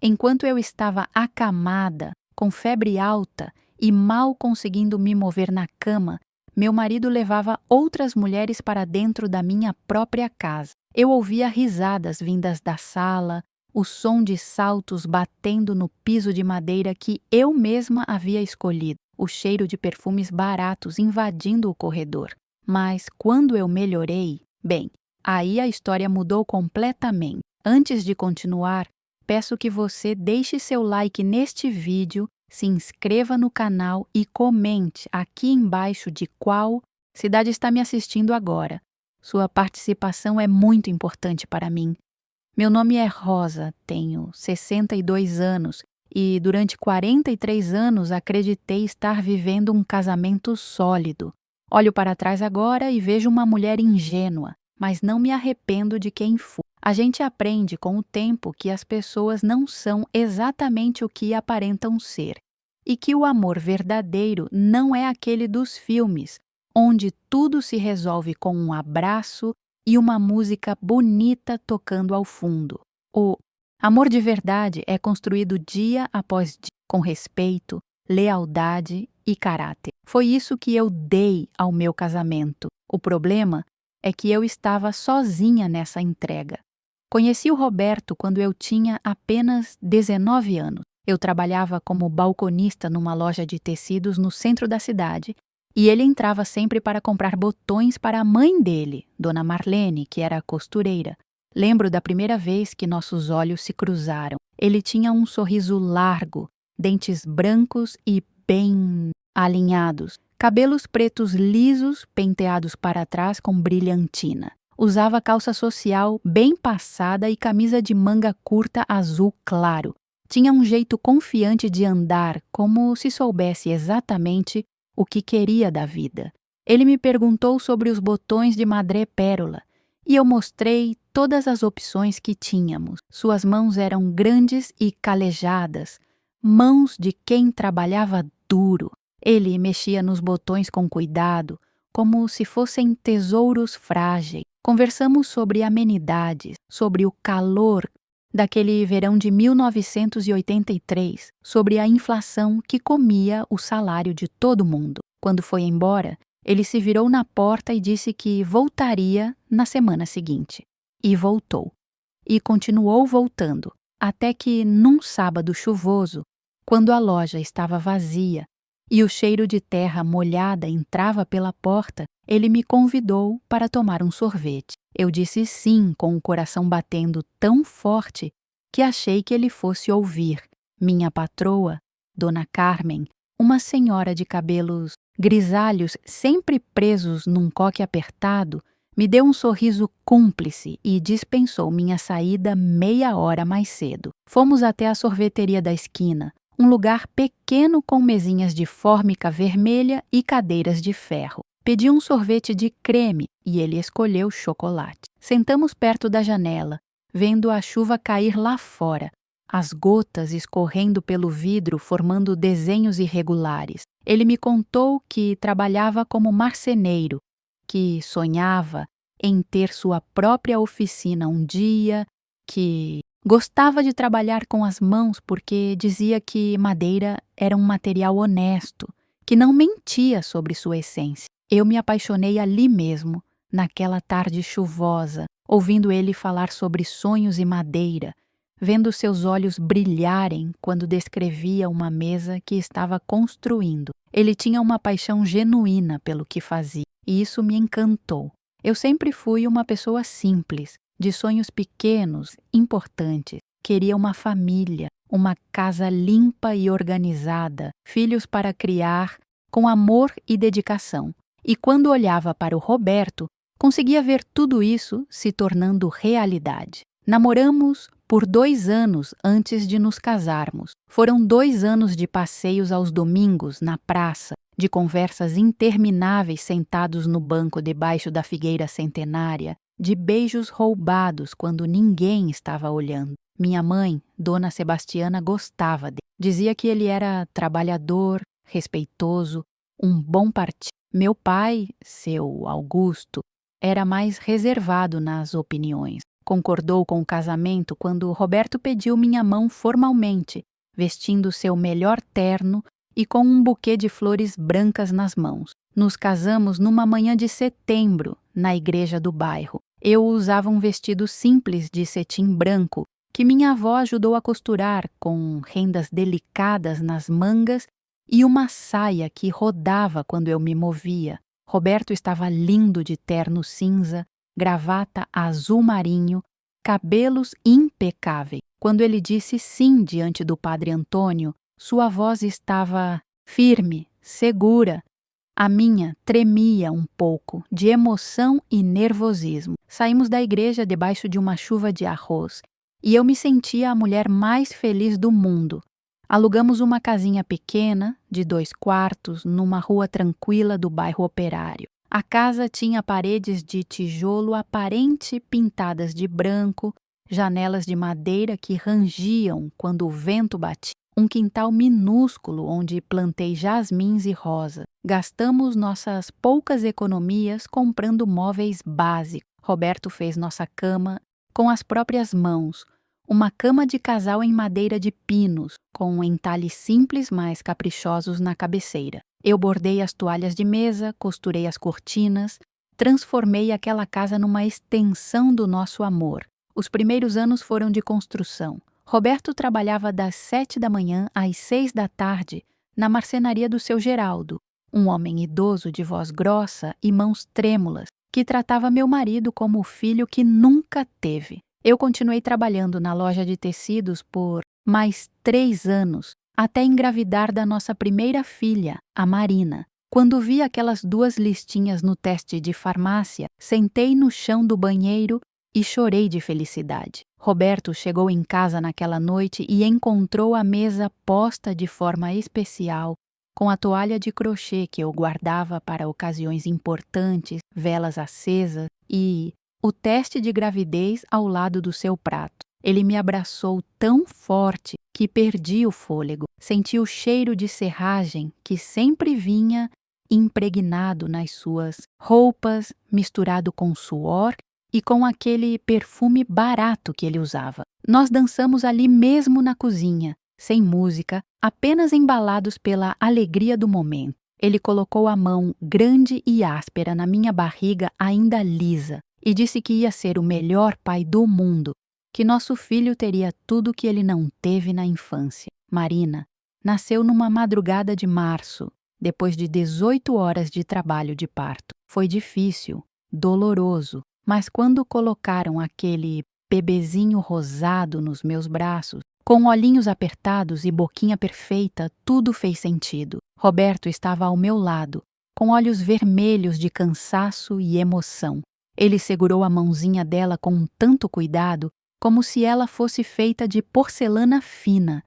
Enquanto eu estava acamada, com febre alta e mal conseguindo me mover na cama, meu marido levava outras mulheres para dentro da minha própria casa. Eu ouvia risadas vindas da sala, o som de saltos batendo no piso de madeira que eu mesma havia escolhido, o cheiro de perfumes baratos invadindo o corredor. Mas quando eu melhorei, bem, aí a história mudou completamente. Antes de continuar, peço que você deixe seu like neste vídeo, se inscreva no canal e comente aqui embaixo de qual cidade está me assistindo agora. Sua participação é muito importante para mim. Meu nome é Rosa, tenho 62 anos e durante 43 anos acreditei estar vivendo um casamento sólido. Olho para trás agora e vejo uma mulher ingênua, mas não me arrependo de quem fui. A gente aprende com o tempo que as pessoas não são exatamente o que aparentam ser e que o amor verdadeiro não é aquele dos filmes, onde tudo se resolve com um abraço e uma música bonita tocando ao fundo. O amor de verdade é construído dia após dia, com respeito, lealdade e caráter. Foi isso que eu dei ao meu casamento. O problema é que eu estava sozinha nessa entrega. Conheci o Roberto quando eu tinha apenas 19 anos. Eu trabalhava como balconista numa loja de tecidos no centro da cidade e ele entrava sempre para comprar botões para a mãe dele, Dona Marlene, que era costureira. Lembro da primeira vez que nossos olhos se cruzaram. Ele tinha um sorriso largo, dentes brancos e bem alinhados, cabelos pretos lisos penteados para trás com brilhantina. Usava calça social bem passada e camisa de manga curta azul claro. Tinha um jeito confiante de andar, como se soubesse exatamente o que queria da vida. Ele me perguntou sobre os botões de madrepérola e eu mostrei todas as opções que tínhamos. Suas mãos eram grandes e calejadas, mãos de quem trabalhava duro. Ele mexia nos botões com cuidado, como se fossem tesouros frágeis. Conversamos sobre amenidades, sobre o calor daquele verão de 1983, sobre a inflação que comia o salário de todo mundo. Quando foi embora, ele se virou na porta e disse que voltaria na semana seguinte. E voltou. E continuou voltando, até que, num sábado chuvoso, quando a loja estava vazia e o cheiro de terra molhada entrava pela porta, ele me convidou para tomar um sorvete. Eu disse sim, com o coração batendo tão forte que achei que ele fosse ouvir. Minha patroa, Dona Carmen, uma senhora de cabelos grisalhos sempre presos num coque apertado, me deu um sorriso cúmplice e dispensou minha saída meia hora mais cedo. Fomos até a sorveteria da esquina, um lugar pequeno com mesinhas de fórmica vermelha e cadeiras de ferro. Pedi um sorvete de creme e ele escolheu chocolate. Sentamos perto da janela, vendo a chuva cair lá fora, as gotas escorrendo pelo vidro formando desenhos irregulares. Ele me contou que trabalhava como marceneiro, que sonhava em ter sua própria oficina um dia, que gostava de trabalhar com as mãos porque dizia que madeira era um material honesto, que não mentia sobre sua essência. Eu me apaixonei ali mesmo, naquela tarde chuvosa, ouvindo ele falar sobre sonhos e madeira, vendo seus olhos brilharem quando descrevia uma mesa que estava construindo. Ele tinha uma paixão genuína pelo que fazia, e isso me encantou. Eu sempre fui uma pessoa simples, de sonhos pequenos, importantes. Queria uma família, uma casa limpa e organizada, filhos para criar, com amor e dedicação. E quando olhava para o Roberto, conseguia ver tudo isso se tornando realidade. Namoramos por 2 anos antes de nos casarmos. Foram 2 anos de passeios aos domingos na praça, de conversas intermináveis sentados no banco debaixo da figueira centenária, de beijos roubados quando ninguém estava olhando. Minha mãe, Dona Sebastiana, gostava dele. Dizia que ele era trabalhador, respeitoso, um bom partido. Meu pai, seu Augusto, era mais reservado nas opiniões. Concordou com o casamento quando Roberto pediu minha mão formalmente, vestindo seu melhor terno e com um buquê de flores brancas nas mãos. Nos casamos numa manhã de setembro, na igreja do bairro. Eu usava um vestido simples de cetim branco, que minha avó ajudou a costurar com rendas delicadas nas mangas e uma saia que rodava quando eu me movia. Roberto estava lindo de terno cinza, gravata azul marinho, cabelos impecáveis. Quando ele disse sim diante do padre Antônio, sua voz estava firme, segura. A minha tremia um pouco, de emoção e nervosismo. Saímos da igreja debaixo de uma chuva de arroz, e eu me sentia a mulher mais feliz do mundo. Alugamos uma casinha pequena, de 2 quartos, numa rua tranquila do bairro Operário. A casa tinha paredes de tijolo aparente pintadas de branco, janelas de madeira que rangiam quando o vento batia. Um quintal minúsculo onde plantei jasmins e rosa. Gastamos nossas poucas economias comprando móveis básicos. Roberto fez nossa cama com as próprias mãos. Uma cama de casal em madeira de pinos, com entalhes simples mas caprichosos na cabeceira. Eu bordei as toalhas de mesa, costurei as cortinas, transformei aquela casa numa extensão do nosso amor. Os primeiros anos foram de construção. Roberto trabalhava das 7 da manhã às 6 da tarde na marcenaria do seu Geraldo, um homem idoso de voz grossa e mãos trêmulas, que tratava meu marido como o filho que nunca teve. Eu continuei trabalhando na loja de tecidos por mais 3 anos, até engravidar da nossa primeira filha, a Marina. Quando vi aquelas 2 listinhas no teste de farmácia, sentei no chão do banheiro e chorei de felicidade. Roberto chegou em casa naquela noite e encontrou a mesa posta de forma especial, com a toalha de crochê que eu guardava para ocasiões importantes, velas acesas e o teste de gravidez ao lado do seu prato. Ele me abraçou tão forte que perdi o fôlego. Senti o cheiro de serragem que sempre vinha impregnado nas suas roupas, misturado com suor e com aquele perfume barato que ele usava. Nós dançamos ali mesmo na cozinha, sem música, apenas embalados pela alegria do momento. Ele colocou a mão grande e áspera na minha barriga ainda lisa e disse que ia ser o melhor pai do mundo, que nosso filho teria tudo que ele não teve na infância. Marina nasceu numa madrugada de março, depois de 18 horas de trabalho de parto. Foi difícil, doloroso, mas quando colocaram aquele bebezinho rosado nos meus braços, com olhinhos apertados e boquinha perfeita, tudo fez sentido. Roberto estava ao meu lado, com olhos vermelhos de cansaço e emoção. Ele segurou a mãozinha dela com tanto cuidado, como se ela fosse feita de porcelana fina,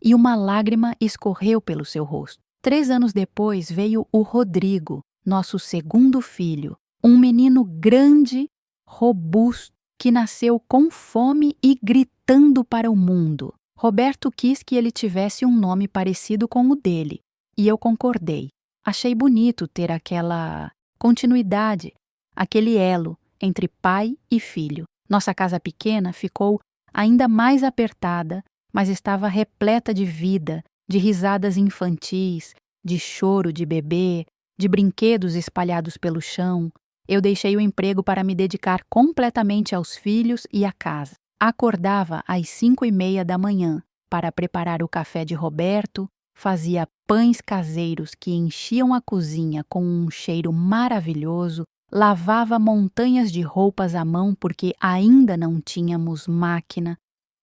e uma lágrima escorreu pelo seu rosto. 3 anos depois veio o Rodrigo, nosso segundo filho, um menino grande, robusto, que nasceu com fome e gritando para o mundo. Roberto quis que ele tivesse um nome parecido com o dele, e eu concordei. Achei bonito ter aquela continuidade, aquele elo entre pai e filho. Nossa casa pequena ficou ainda mais apertada, mas estava repleta de vida, de risadas infantis, de choro de bebê, de brinquedos espalhados pelo chão. Eu deixei o emprego para me dedicar completamente aos filhos e à casa. Acordava às 5:30 da manhã para preparar o café de Roberto, fazia pães caseiros que enchiam a cozinha com um cheiro maravilhoso, lavava montanhas de roupas à mão porque ainda não tínhamos máquina,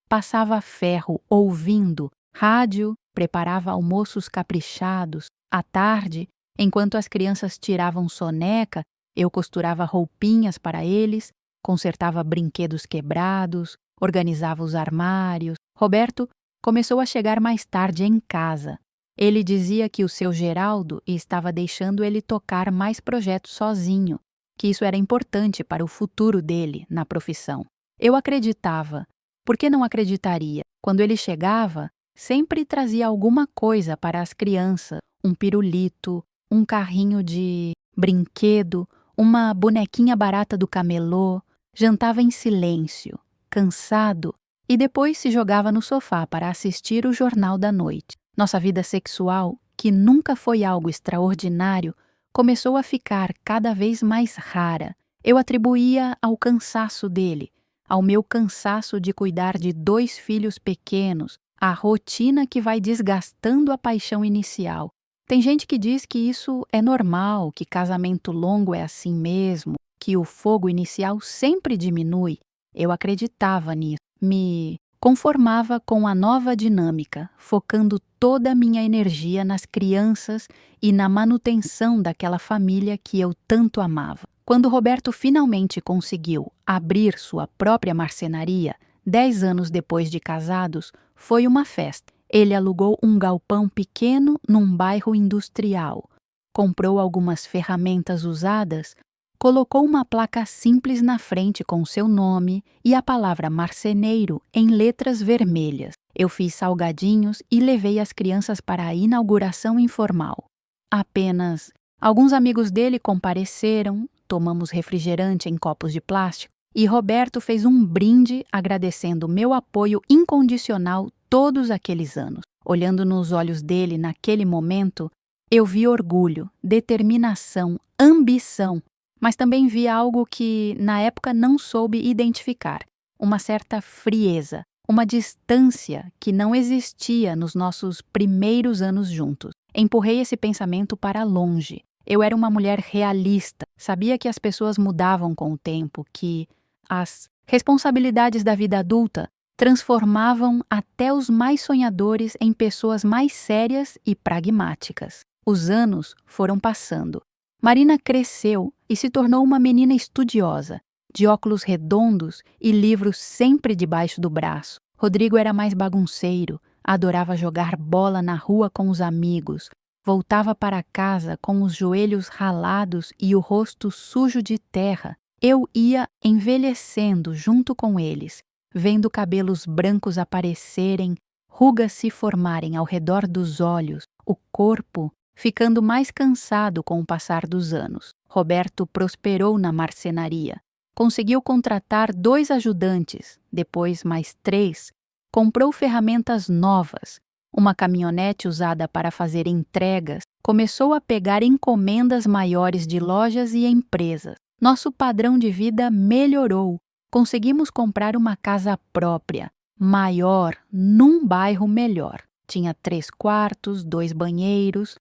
passava ferro ouvindo rádio, preparava almoços caprichados. À tarde, enquanto as crianças tiravam soneca, eu costurava roupinhas para eles, consertava brinquedos quebrados, organizava os armários. Roberto começou a chegar mais tarde em casa. Ele dizia que o seu Geraldo estava deixando ele tocar mais projetos sozinho, que isso era importante para o futuro dele na profissão. Eu acreditava. Por que não acreditaria? Quando ele chegava, sempre trazia alguma coisa para as crianças, um pirulito, um carrinho de brinquedo, uma bonequinha barata do camelô. Jantava em silêncio, cansado, e depois se jogava no sofá para assistir o jornal da noite. Nossa vida sexual, que nunca foi algo extraordinário, começou a ficar cada vez mais rara. Eu atribuía ao cansaço dele, ao meu cansaço de cuidar de 2 filhos pequenos, à rotina que vai desgastando a paixão inicial. Tem gente que diz que isso é normal, que casamento longo é assim mesmo, que o fogo inicial sempre diminui. Eu acreditava nisso. Me conformava com a nova dinâmica, focando toda a minha energia nas crianças e na manutenção daquela família que eu tanto amava. Quando Roberto finalmente conseguiu abrir sua própria marcenaria, 10 anos depois de casados, foi uma festa. Ele alugou um galpão pequeno num bairro industrial, comprou algumas ferramentas usadas, colocou uma placa simples na frente com seu nome e a palavra marceneiro em letras vermelhas. Eu fiz salgadinhos e levei as crianças para a inauguração informal. Apenas alguns amigos dele compareceram, tomamos refrigerante em copos de plástico e Roberto fez um brinde agradecendo meu apoio incondicional todos aqueles anos. Olhando nos olhos dele naquele momento, eu vi orgulho, determinação, ambição, mas também vi algo que na época não soube identificar, uma certa frieza, uma distância que não existia nos nossos primeiros anos juntos. Empurrei esse pensamento para longe. Eu era uma mulher realista, sabia que as pessoas mudavam com o tempo, que as responsabilidades da vida adulta transformavam até os mais sonhadores em pessoas mais sérias e pragmáticas. Os anos foram passando. Marina cresceu e se tornou uma menina estudiosa, de óculos redondos e livros sempre debaixo do braço. Rodrigo era mais bagunceiro, adorava jogar bola na rua com os amigos, voltava para casa com os joelhos ralados e o rosto sujo de terra. Eu ia envelhecendo junto com eles, vendo cabelos brancos aparecerem, rugas se formarem ao redor dos olhos, o corpo ficando mais cansado com o passar dos anos. Roberto prosperou na marcenaria. Conseguiu contratar 2 ajudantes, depois mais 3. Comprou ferramentas novas, uma caminhonete usada para fazer entregas, começou a pegar encomendas maiores de lojas e empresas. Nosso padrão de vida melhorou. Conseguimos comprar uma casa própria, maior, num bairro melhor. Tinha 3 quartos, 2 banheiros,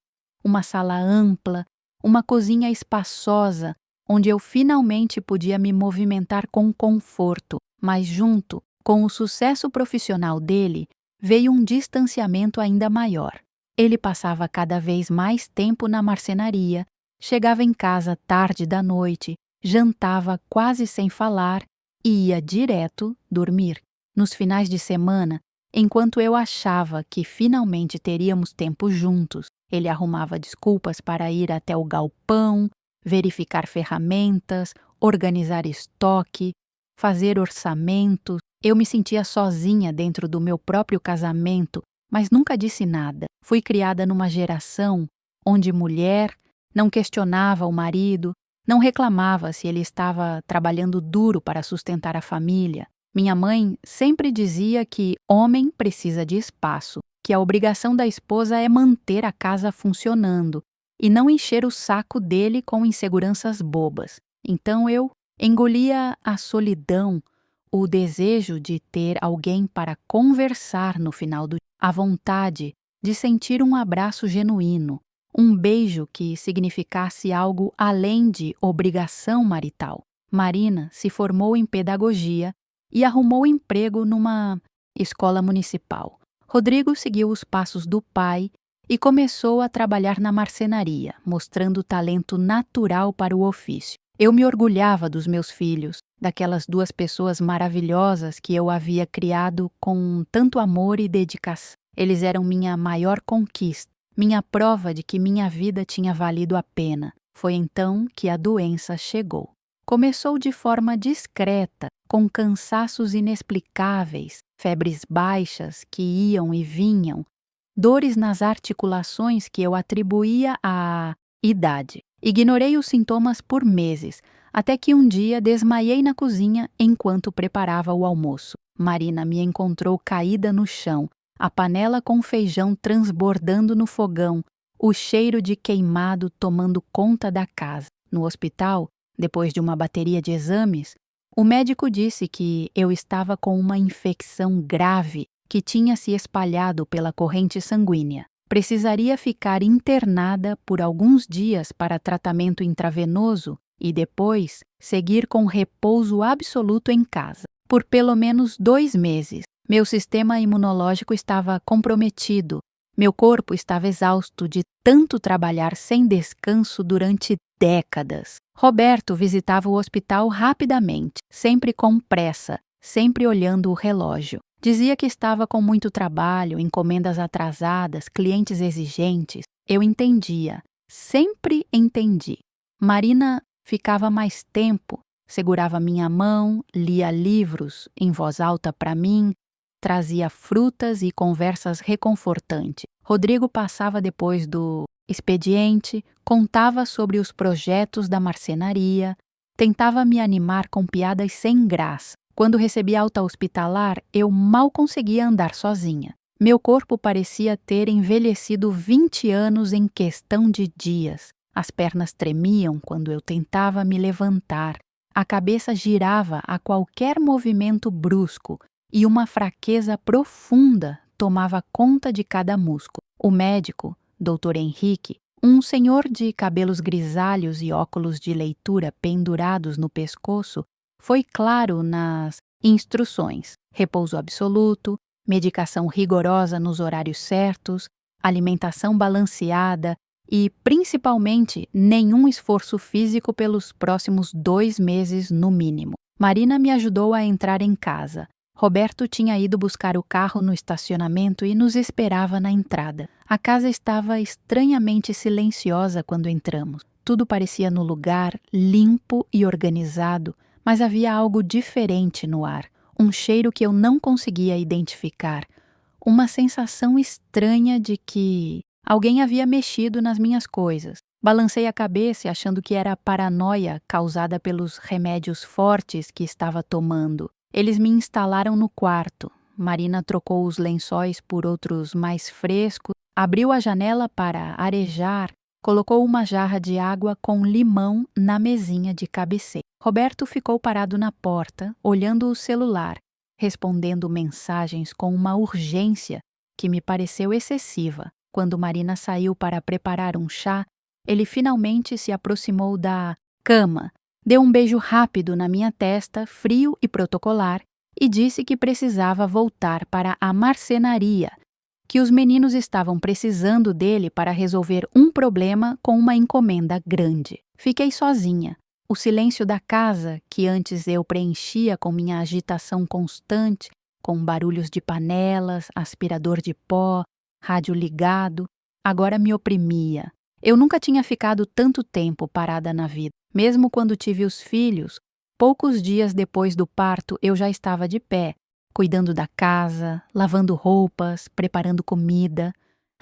uma sala ampla, uma cozinha espaçosa, onde eu finalmente podia me movimentar com conforto, mas junto com o sucesso profissional dele, veio um distanciamento ainda maior. Ele passava cada vez mais tempo na marcenaria, chegava em casa tarde da noite, jantava quase sem falar e ia direto dormir. Nos finais de semana, enquanto eu achava que finalmente teríamos tempo juntos, ele arrumava desculpas para ir até o galpão, verificar ferramentas, organizar estoque, fazer orçamentos. Eu me sentia sozinha dentro do meu próprio casamento, mas nunca disse nada. Fui criada numa geração onde mulher não questionava o marido, não reclamava se ele estava trabalhando duro para sustentar a família. Minha mãe sempre dizia que homem precisa de espaço, que a obrigação da esposa é manter a casa funcionando e não encher o saco dele com inseguranças bobas. Então eu engolia a solidão, o desejo de ter alguém para conversar no final do dia, a vontade de sentir um abraço genuíno, um beijo que significasse algo além de obrigação marital. Marina se formou em pedagogia e arrumou emprego numa escola municipal. Rodrigo seguiu os passos do pai e começou a trabalhar na marcenaria, mostrando talento natural para o ofício. Eu me orgulhava dos meus filhos, daquelas 2 pessoas maravilhosas que eu havia criado com tanto amor e dedicação. Eles eram minha maior conquista, minha prova de que minha vida tinha valido a pena. Foi então que a doença chegou. Começou de forma discreta, com cansaços inexplicáveis, febres baixas que iam e vinham, dores nas articulações que eu atribuía à idade. Ignorei os sintomas por meses, até que um dia desmaiei na cozinha enquanto preparava o almoço. Marina me encontrou caída no chão, a panela com feijão transbordando no fogão, o cheiro de queimado tomando conta da casa. No hospital, depois de uma bateria de exames, o médico disse que eu estava com uma infecção grave que tinha se espalhado pela corrente sanguínea. Precisaria ficar internada por alguns dias para tratamento intravenoso e depois seguir com repouso absoluto em casa. Por pelo menos 2 meses, meu sistema imunológico estava comprometido. Meu corpo estava exausto de tanto trabalhar sem descanso durante décadas. Roberto visitava o hospital rapidamente, sempre com pressa, sempre olhando o relógio. Dizia que estava com muito trabalho, encomendas atrasadas, clientes exigentes. Eu entendia, sempre entendi. Marina ficava mais tempo, segurava minha mão, lia livros em voz alta para mim, trazia frutas e conversas reconfortantes. Rodrigo passava depois do expediente, contava sobre os projetos da marcenaria, tentava me animar com piadas sem graça. Quando recebi alta hospitalar, eu mal conseguia andar sozinha. Meu corpo parecia ter envelhecido 20 anos em questão de dias. As pernas tremiam quando eu tentava me levantar. A cabeça girava a qualquer movimento brusco e uma fraqueza profunda tomava conta de cada músculo. O médico, Dr. Henrique, um senhor de cabelos grisalhos e óculos de leitura pendurados no pescoço, foi claro nas instruções: repouso absoluto, medicação rigorosa nos horários certos, alimentação balanceada e, principalmente, nenhum esforço físico pelos próximos 2 meses no mínimo. Marina me ajudou a entrar em casa. Roberto tinha ido buscar o carro no estacionamento e nos esperava na entrada. A casa estava estranhamente silenciosa quando entramos. Tudo parecia no lugar, limpo e organizado, mas havia algo diferente no ar, um cheiro que eu não conseguia identificar, uma sensação estranha de que alguém havia mexido nas minhas coisas. Balancei a cabeça achando que era paranoia causada pelos remédios fortes que estava tomando. Eles me instalaram no quarto. Marina trocou os lençóis por outros mais frescos, abriu a janela para arejar, colocou uma jarra de água com limão na mesinha de cabeceira. Roberto ficou parado na porta, olhando o celular, respondendo mensagens com uma urgência que me pareceu excessiva. Quando Marina saiu para preparar um chá, ele finalmente se aproximou da cama, deu um beijo rápido na minha testa, frio e protocolar, e disse que precisava voltar para a marcenaria, que os meninos estavam precisando dele para resolver um problema com uma encomenda grande. Fiquei sozinha. O silêncio da casa, que antes eu preenchia com minha agitação constante, com barulhos de panelas, aspirador de pó, rádio ligado, agora me oprimia. Eu nunca tinha ficado tanto tempo parada na vida. Mesmo quando tive os filhos, poucos dias depois do parto eu já estava de pé, cuidando da casa, lavando roupas, preparando comida.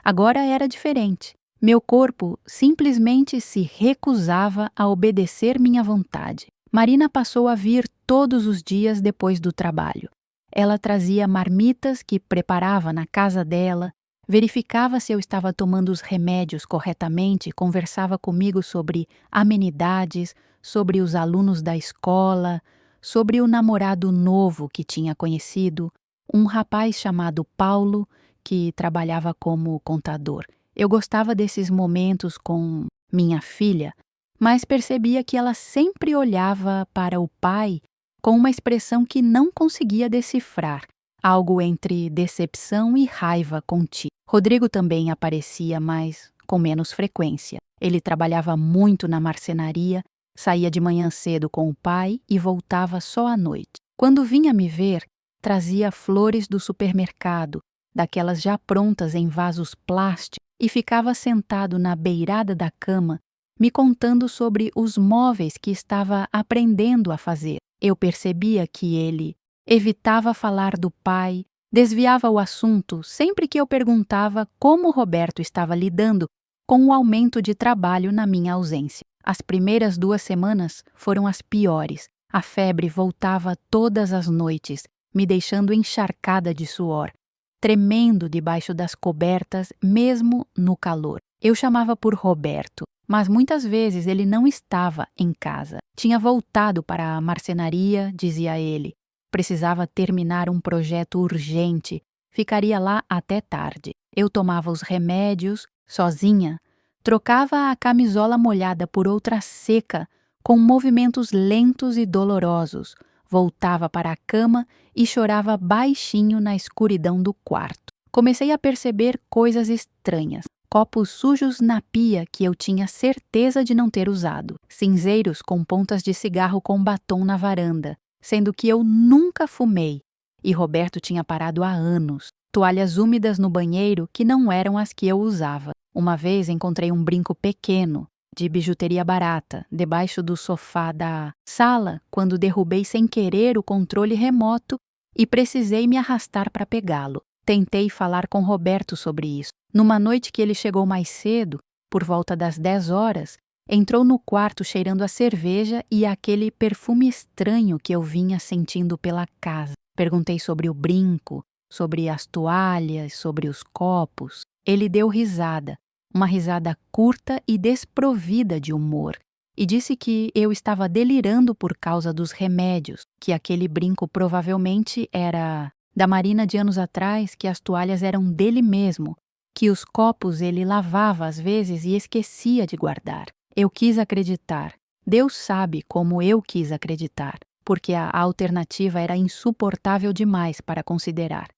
Agora era diferente. Meu corpo simplesmente se recusava a obedecer minha vontade. Marina passou a vir todos os dias depois do trabalho. Ela trazia marmitas que preparava na casa dela, verificava se eu estava tomando os remédios corretamente, conversava comigo sobre amenidades, sobre os alunos da escola, sobre o namorado novo que tinha conhecido, um rapaz chamado Paulo, que trabalhava como contador. Eu gostava desses momentos com minha filha, mas percebia que ela sempre olhava para o pai com uma expressão que não conseguia decifrar, algo entre decepção e raiva contida. Rodrigo também aparecia, mas com menos frequência. Ele trabalhava muito na marcenaria, saía de manhã cedo com o pai e voltava só à noite. Quando vinha me ver, trazia flores do supermercado, daquelas já prontas em vasos plásticos, e ficava sentado na beirada da cama, me contando sobre os móveis que estava aprendendo a fazer. Eu percebia que ele evitava falar do pai, desviava o assunto sempre que eu perguntava como Roberto estava lidando com o aumento de trabalho na minha ausência. As primeiras 2 semanas foram as piores. A febre voltava todas as noites, me deixando encharcada de suor, tremendo debaixo das cobertas, mesmo no calor. Eu chamava por Roberto, mas muitas vezes ele não estava em casa. Tinha voltado para a marcenaria, dizia ele. Precisava terminar um projeto urgente. Ficaria lá até tarde. Eu tomava os remédios, sozinha. Trocava a camisola molhada por outra seca, com movimentos lentos e dolorosos. Voltava para a cama e chorava baixinho na escuridão do quarto. Comecei a perceber coisas estranhas. Copos sujos na pia que eu tinha certeza de não ter usado. Cinzeiros com pontas de cigarro com batom na varanda, sendo que eu nunca fumei. E Roberto tinha parado há anos. Toalhas úmidas no banheiro que não eram as que eu usava. Uma vez encontrei um brinco pequeno, de bijuteria barata, debaixo do sofá da sala, quando derrubei sem querer o controle remoto e precisei me arrastar para pegá-lo. Tentei falar com Roberto sobre isso. Numa noite que ele chegou mais cedo, por volta das 10 horas, entrou no quarto cheirando a cerveja e aquele perfume estranho que eu vinha sentindo pela casa. Perguntei sobre o brinco, sobre as toalhas, sobre os copos. Ele deu risada, uma risada curta e desprovida de humor, e disse que eu estava delirando por causa dos remédios, que aquele brinco provavelmente era da Marina de anos atrás, que as toalhas eram dele mesmo, que os copos ele lavava às vezes e esquecia de guardar. Eu quis acreditar. Deus sabe como eu quis acreditar, porque a alternativa era insuportável demais para considerar.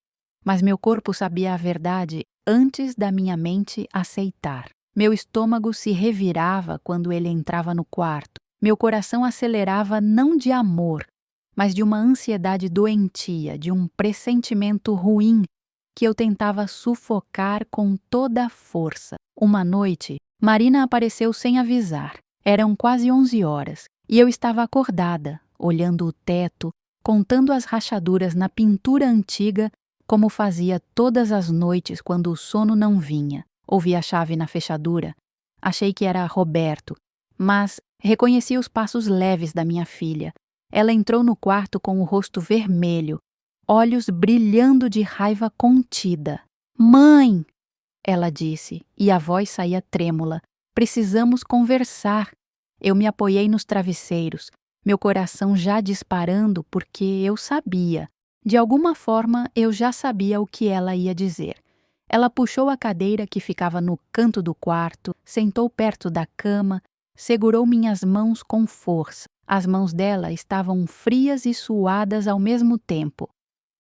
Mas meu corpo sabia a verdade antes da minha mente aceitar. Meu estômago se revirava quando ele entrava no quarto. Meu coração acelerava não de amor, mas de uma ansiedade doentia, de um pressentimento ruim que eu tentava sufocar com toda a força. Uma noite, Marina apareceu sem avisar. Eram quase 11 horas e eu estava acordada, olhando o teto, contando as rachaduras na pintura antiga, como fazia todas as noites quando o sono não vinha. Ouvi a chave na fechadura. Achei que era Roberto, mas reconheci os passos leves da minha filha. Ela entrou no quarto com o rosto vermelho, olhos brilhando de raiva contida. "Mãe!" ela disse, e a voz saía trêmula. "Precisamos conversar." Eu me apoiei nos travesseiros, meu coração já disparando porque eu sabia. De alguma forma, eu já sabia o que ela ia dizer. Ela puxou a cadeira que ficava no canto do quarto, sentou perto da cama, segurou minhas mãos com força. As mãos dela estavam frias e suadas ao mesmo tempo.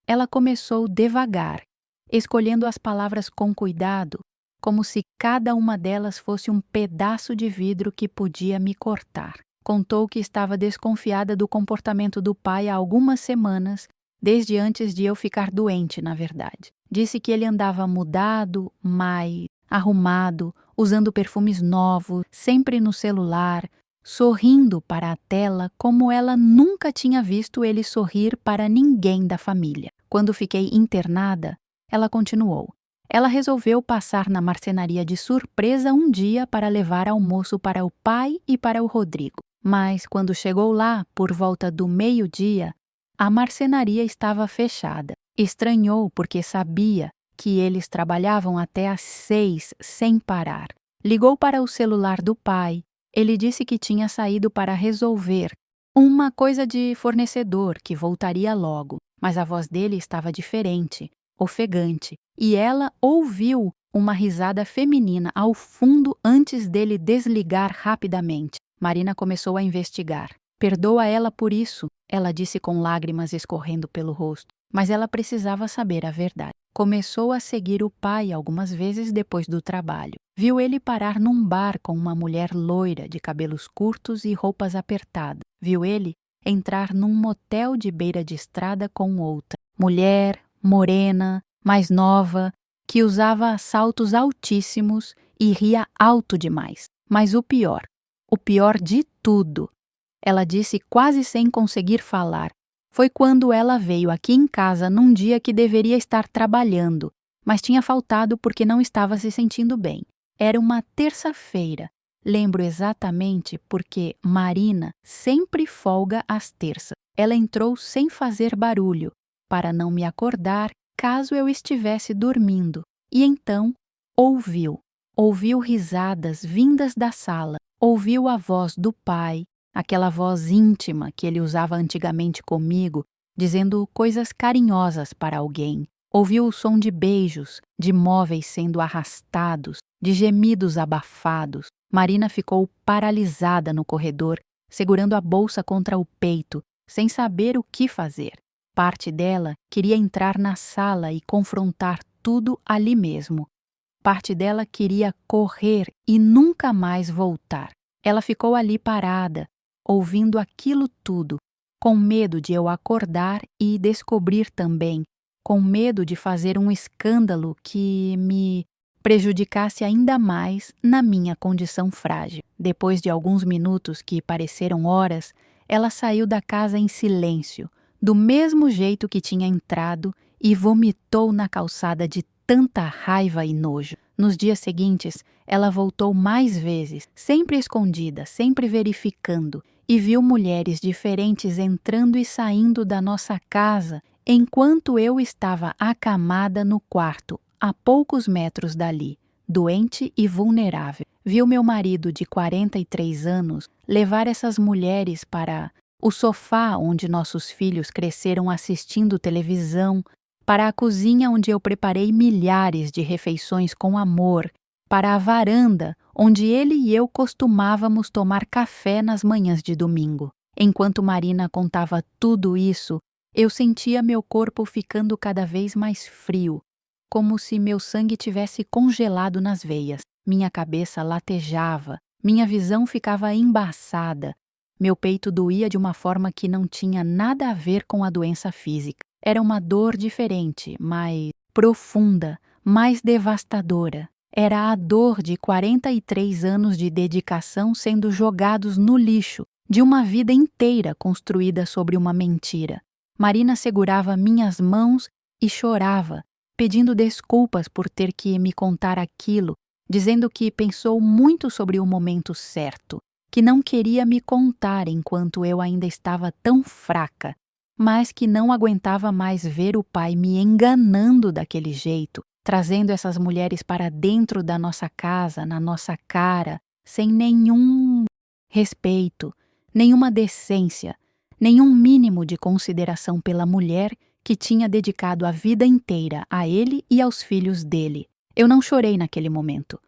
Ela começou devagar, escolhendo as palavras com cuidado, como se cada uma delas fosse um pedaço de vidro que podia me cortar. Contou que estava desconfiada do comportamento do pai há algumas semanas, desde antes de eu ficar doente, na verdade. Disse que ele andava mudado, mais arrumado, usando perfumes novos, sempre no celular, sorrindo para a tela como ela nunca tinha visto ele sorrir para ninguém da família. Quando fiquei internada, ela continuou. Ela resolveu passar na marcenaria de surpresa um dia para levar almoço para o pai e para o Rodrigo. Mas quando chegou lá, por volta do meio-dia, a marcenaria estava fechada. Estranhou porque sabia que eles trabalhavam até às 6 sem parar. Ligou para o celular do pai. Ele disse que tinha saído para resolver uma coisa de fornecedor que voltaria logo, mas a voz dele estava diferente, ofegante, e ela ouviu uma risada feminina ao fundo antes dele desligar rapidamente. Marina começou a investigar. "Perdoa ela por isso", ela disse com lágrimas escorrendo pelo rosto, mas ela precisava saber a verdade. Começou a seguir o pai algumas vezes depois do trabalho. Viu ele parar num bar com uma mulher loira de cabelos curtos e roupas apertadas. Viu ele entrar num motel de beira de estrada com outra mulher, morena, mais nova, que usava saltos altíssimos e ria alto demais. Mas o pior de tudo, ela disse quase sem conseguir falar, foi quando ela veio aqui em casa num dia que deveria estar trabalhando, mas tinha faltado porque não estava se sentindo bem. Era uma terça-feira. Lembro exatamente porque Marina sempre folga às terças. Ela entrou sem fazer barulho, para não me acordar caso eu estivesse dormindo, e então ouviu. Ouviu risadas vindas da sala, ouviu a voz do pai, aquela voz íntima que ele usava antigamente comigo, dizendo coisas carinhosas para alguém. Ouviu o som de beijos, de móveis sendo arrastados, de gemidos abafados. Marina ficou paralisada no corredor, segurando a bolsa contra o peito, sem saber o que fazer. Parte dela queria entrar na sala e confrontar tudo ali mesmo. Parte dela queria correr e nunca mais voltar. Ela ficou ali parada, ouvindo aquilo tudo, com medo de eu acordar e descobrir também, com medo de fazer um escândalo que me prejudicasse ainda mais na minha condição frágil. Depois de alguns minutos que pareceram horas, ela saiu da casa em silêncio, do mesmo jeito que tinha entrado, e vomitou na calçada de tanta raiva e nojo. Nos dias seguintes, ela voltou mais vezes, sempre escondida, sempre verificando, e viu mulheres diferentes entrando e saindo da nossa casa, enquanto eu estava acamada no quarto, a poucos metros dali, doente e vulnerável. Viu meu marido de 43 anos levar essas mulheres para o sofá onde nossos filhos cresceram assistindo televisão, para a cozinha onde eu preparei milhares de refeições com amor, para a varanda onde ele e eu costumávamos tomar café nas manhãs de domingo. Enquanto Marina contava tudo isso, eu sentia meu corpo ficando cada vez mais frio, como se meu sangue tivesse congelado nas veias. Minha cabeça latejava, minha visão ficava embaçada, meu peito doía de uma forma que não tinha nada a ver com a doença física. Era uma dor diferente, mais profunda, mais devastadora. Era a dor de 43 anos de dedicação sendo jogados no lixo, de uma vida inteira construída sobre uma mentira. Marina segurava minhas mãos e chorava, pedindo desculpas por ter que me contar aquilo, dizendo que pensou muito sobre o momento certo, que não queria me contar enquanto eu ainda estava tão fraca, mas que não aguentava mais ver o pai me enganando daquele jeito, trazendo essas mulheres para dentro da nossa casa, na nossa cara, sem nenhum respeito, nenhuma decência, nenhum mínimo de consideração pela mulher que tinha dedicado a vida inteira a ele e aos filhos dele. Eu não chorei naquele momento.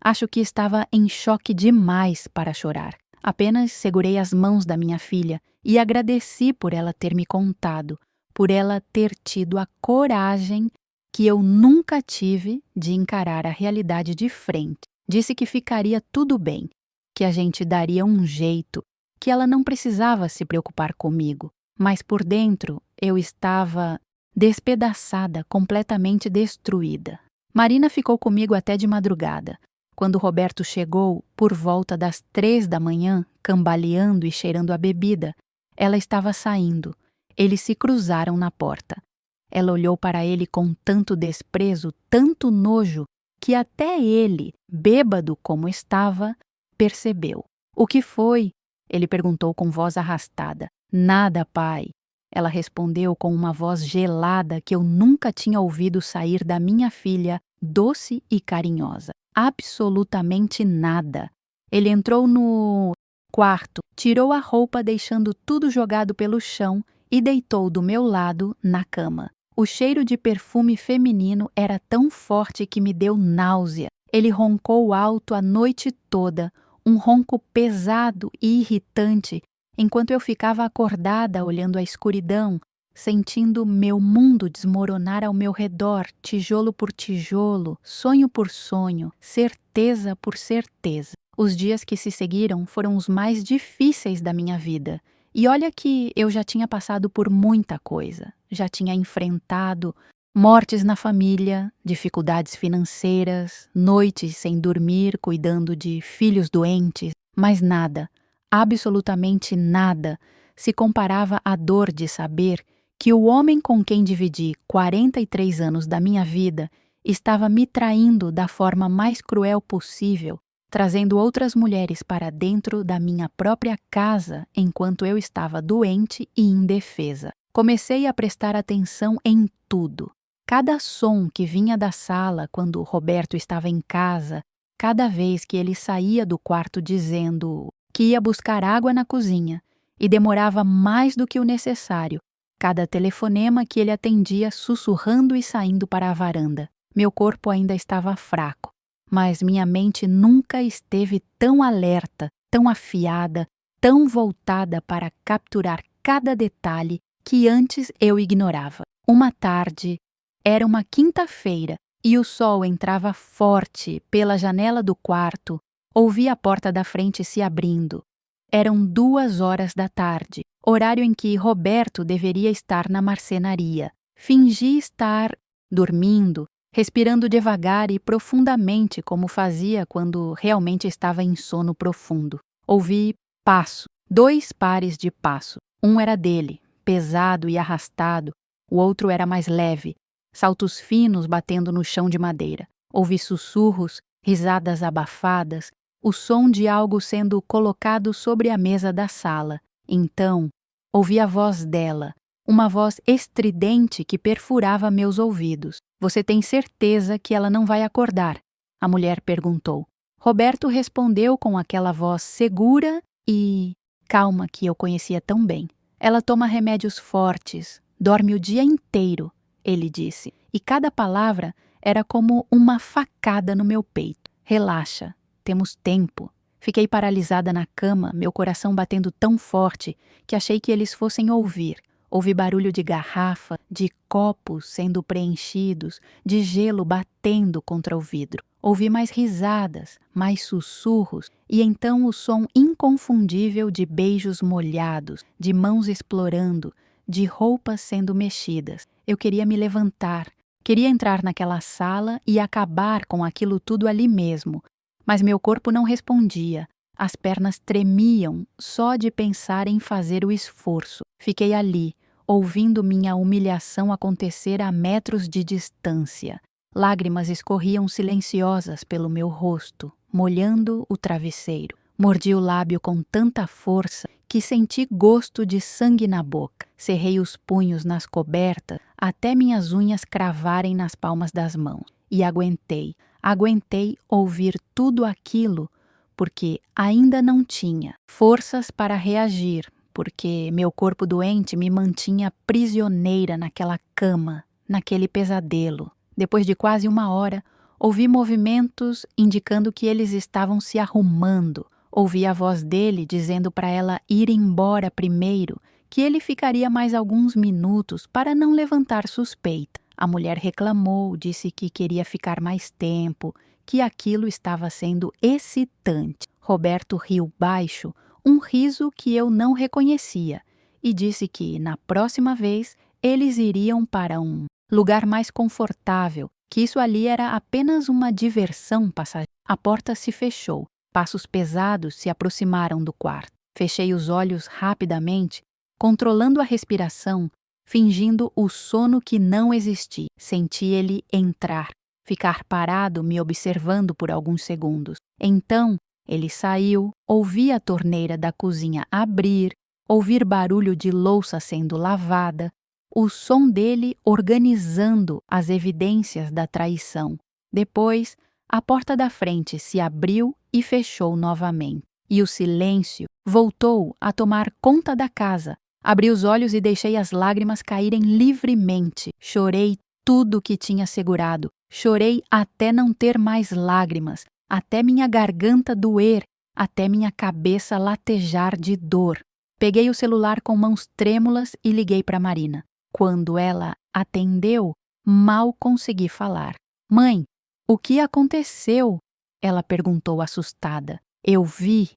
Acho que estava em choque demais para chorar. Apenas segurei as mãos da minha filha e agradeci por ela ter me contado, por ela ter tido a coragem que eu nunca tive de encarar a realidade de frente. Disse que ficaria tudo bem, que a gente daria um jeito, que ela não precisava se preocupar comigo, mas por dentro eu estava despedaçada, completamente destruída. Marina ficou comigo até de madrugada. Quando Roberto chegou, por volta das 3 da manhã, cambaleando e cheirando a bebida, ela estava saindo. Eles se cruzaram na porta. Ela olhou para ele com tanto desprezo, tanto nojo, que até ele, bêbado como estava, percebeu. "O que foi?" Ele perguntou com voz arrastada. "Nada, pai." Ela respondeu com uma voz gelada que eu nunca tinha ouvido sair da minha filha, doce e carinhosa. Absolutamente nada. Ele entrou no quarto, tirou a roupa deixando tudo jogado pelo chão e deitou do meu lado na cama. O cheiro de perfume feminino era tão forte que me deu náusea. Ele roncou alto a noite toda, um ronco pesado e irritante, enquanto eu ficava acordada olhando a escuridão, sentindo meu mundo desmoronar ao meu redor, tijolo por tijolo, sonho por sonho, certeza por certeza. Os dias que se seguiram foram os mais difíceis da minha vida. E olha que eu já tinha passado por muita coisa. Já tinha enfrentado mortes na família, dificuldades financeiras, noites sem dormir, cuidando de filhos doentes, mas nada, absolutamente nada, se comparava à dor de saber que o homem com quem dividi 43 anos da minha vida estava me traindo da forma mais cruel possível, trazendo outras mulheres para dentro da minha própria casa enquanto eu estava doente e indefesa. Comecei a prestar atenção em tudo. Cada som que vinha da sala quando Roberto estava em casa, cada vez que ele saía do quarto dizendo que ia buscar água na cozinha e demorava mais do que o necessário, cada telefonema que ele atendia sussurrando e saindo para a varanda. Meu corpo ainda estava fraco, mas minha mente nunca esteve tão alerta, tão afiada, tão voltada para capturar cada detalhe que antes eu ignorava. Uma tarde, era uma quinta-feira e o sol entrava forte pela janela do quarto. Ouvi a porta da frente se abrindo. Eram 2 horas da tarde, horário em que Roberto deveria estar na marcenaria. Fingi estar dormindo, respirando devagar e profundamente como fazia quando realmente estava em sono profundo. Ouvi passo, 2 pares de passo. Um era dele, pesado e arrastado, o outro era mais leve, saltos finos batendo no chão de madeira. Ouvi sussurros, risadas abafadas, o som de algo sendo colocado sobre a mesa da sala. Então, ouvi a voz dela, uma voz estridente que perfurava meus ouvidos. Você tem certeza que ela não vai acordar? A mulher perguntou. Roberto respondeu com aquela voz segura e calma que eu conhecia tão bem. Ela toma remédios fortes, dorme o dia inteiro, ele disse, e cada palavra era como uma facada no meu peito. Relaxa, temos tempo. Fiquei paralisada na cama, meu coração batendo tão forte que achei que eles fossem ouvir. Ouvi barulho de garrafa, de copos sendo preenchidos, de gelo batendo contra o vidro. Ouvi mais risadas, mais sussurros e então o som inconfundível de beijos molhados, de mãos explorando, de roupas sendo mexidas. Eu queria me levantar, queria entrar naquela sala e acabar com aquilo tudo ali mesmo, mas meu corpo não respondia. As pernas tremiam só de pensar em fazer o esforço. Fiquei ali, ouvindo minha humilhação acontecer a metros de distância. Lágrimas escorriam silenciosas pelo meu rosto, molhando o travesseiro. Mordi o lábio com tanta força que senti gosto de sangue na boca. Cerrei os punhos nas cobertas até minhas unhas cravarem nas palmas das mãos. E aguentei ouvir tudo aquilo, porque ainda não tinha forças para reagir, porque meu corpo doente me mantinha prisioneira naquela cama, naquele pesadelo. Depois de quase 1 hora, ouvi movimentos indicando que eles estavam se arrumando. Ouvi a voz dele dizendo para ela ir embora primeiro, que ele ficaria mais alguns minutos para não levantar suspeita. A mulher reclamou, disse que queria ficar mais tempo, que aquilo estava sendo excitante. Roberto riu baixo, um riso que eu não reconhecia, e disse que, na próxima vez, eles iriam para um lugar mais confortável, que isso ali era apenas uma diversão passageira. A porta se fechou, passos pesados se aproximaram do quarto. Fechei os olhos rapidamente, controlando a respiração, fingindo o sono que não existia. Senti ele entrar, ficar parado me observando por alguns segundos. Então, ele saiu, ouvi a torneira da cozinha abrir, ouvir barulho de louça sendo lavada, o som dele organizando as evidências da traição. Depois, a porta da frente se abriu e fechou novamente. E o silêncio voltou a tomar conta da casa. Abri os olhos e deixei as lágrimas caírem livremente. Chorei tudo que tinha segurado. Chorei até não ter mais lágrimas, até minha garganta doer, até minha cabeça latejar de dor. Peguei o celular com mãos trêmulas e liguei para Marina. Quando ela atendeu, mal consegui falar. Mãe, o que aconteceu? Ela perguntou assustada. Eu vi,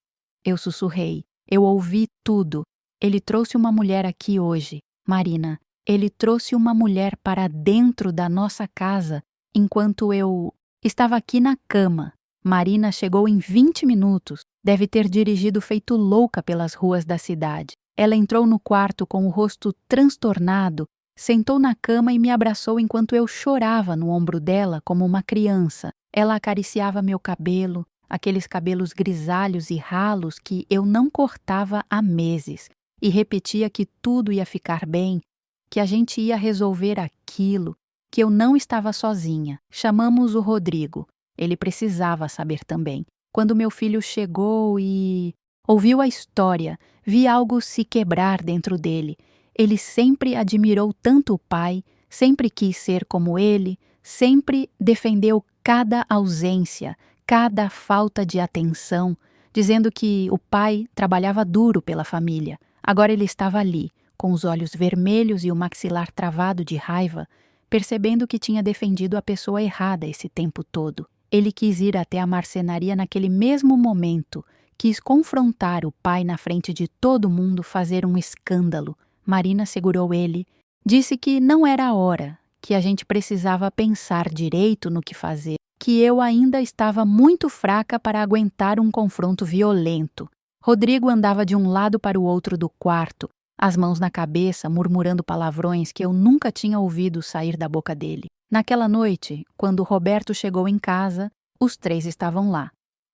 eu sussurrei. Eu ouvi tudo. Ele trouxe uma mulher aqui hoje. Marina, ele trouxe uma mulher para dentro da nossa casa enquanto eu estava aqui na cama. Marina chegou em 20 minutos. Deve ter dirigido feito louca pelas ruas da cidade. Ela entrou no quarto com o rosto transtornado, sentou na cama e me abraçou enquanto eu chorava no ombro dela como uma criança. Ela acariciava meu cabelo, aqueles cabelos grisalhos e ralos que eu não cortava há meses, e repetia que tudo ia ficar bem, que a gente ia resolver aquilo, que eu não estava sozinha. Chamamos o Rodrigo. Ele precisava saber também. Quando meu filho chegou e ouviu a história, vi algo se quebrar dentro dele. Ele sempre admirou tanto o pai, sempre quis ser como ele, sempre defendeu cada ausência, cada falta de atenção, dizendo que o pai trabalhava duro pela família. Agora ele estava ali, com os olhos vermelhos e o maxilar travado de raiva, percebendo que tinha defendido a pessoa errada esse tempo todo. Ele quis ir até a marcenaria naquele mesmo momento, quis confrontar o pai na frente de todo mundo, fazer um escândalo. Marina segurou ele, disse que não era a hora, que a gente precisava pensar direito no que fazer, que eu ainda estava muito fraca para aguentar um confronto violento. Rodrigo andava de um lado para o outro do quarto, as mãos na cabeça, murmurando palavrões que eu nunca tinha ouvido sair da boca dele. Naquela noite, quando Roberto chegou em casa, os três estavam lá.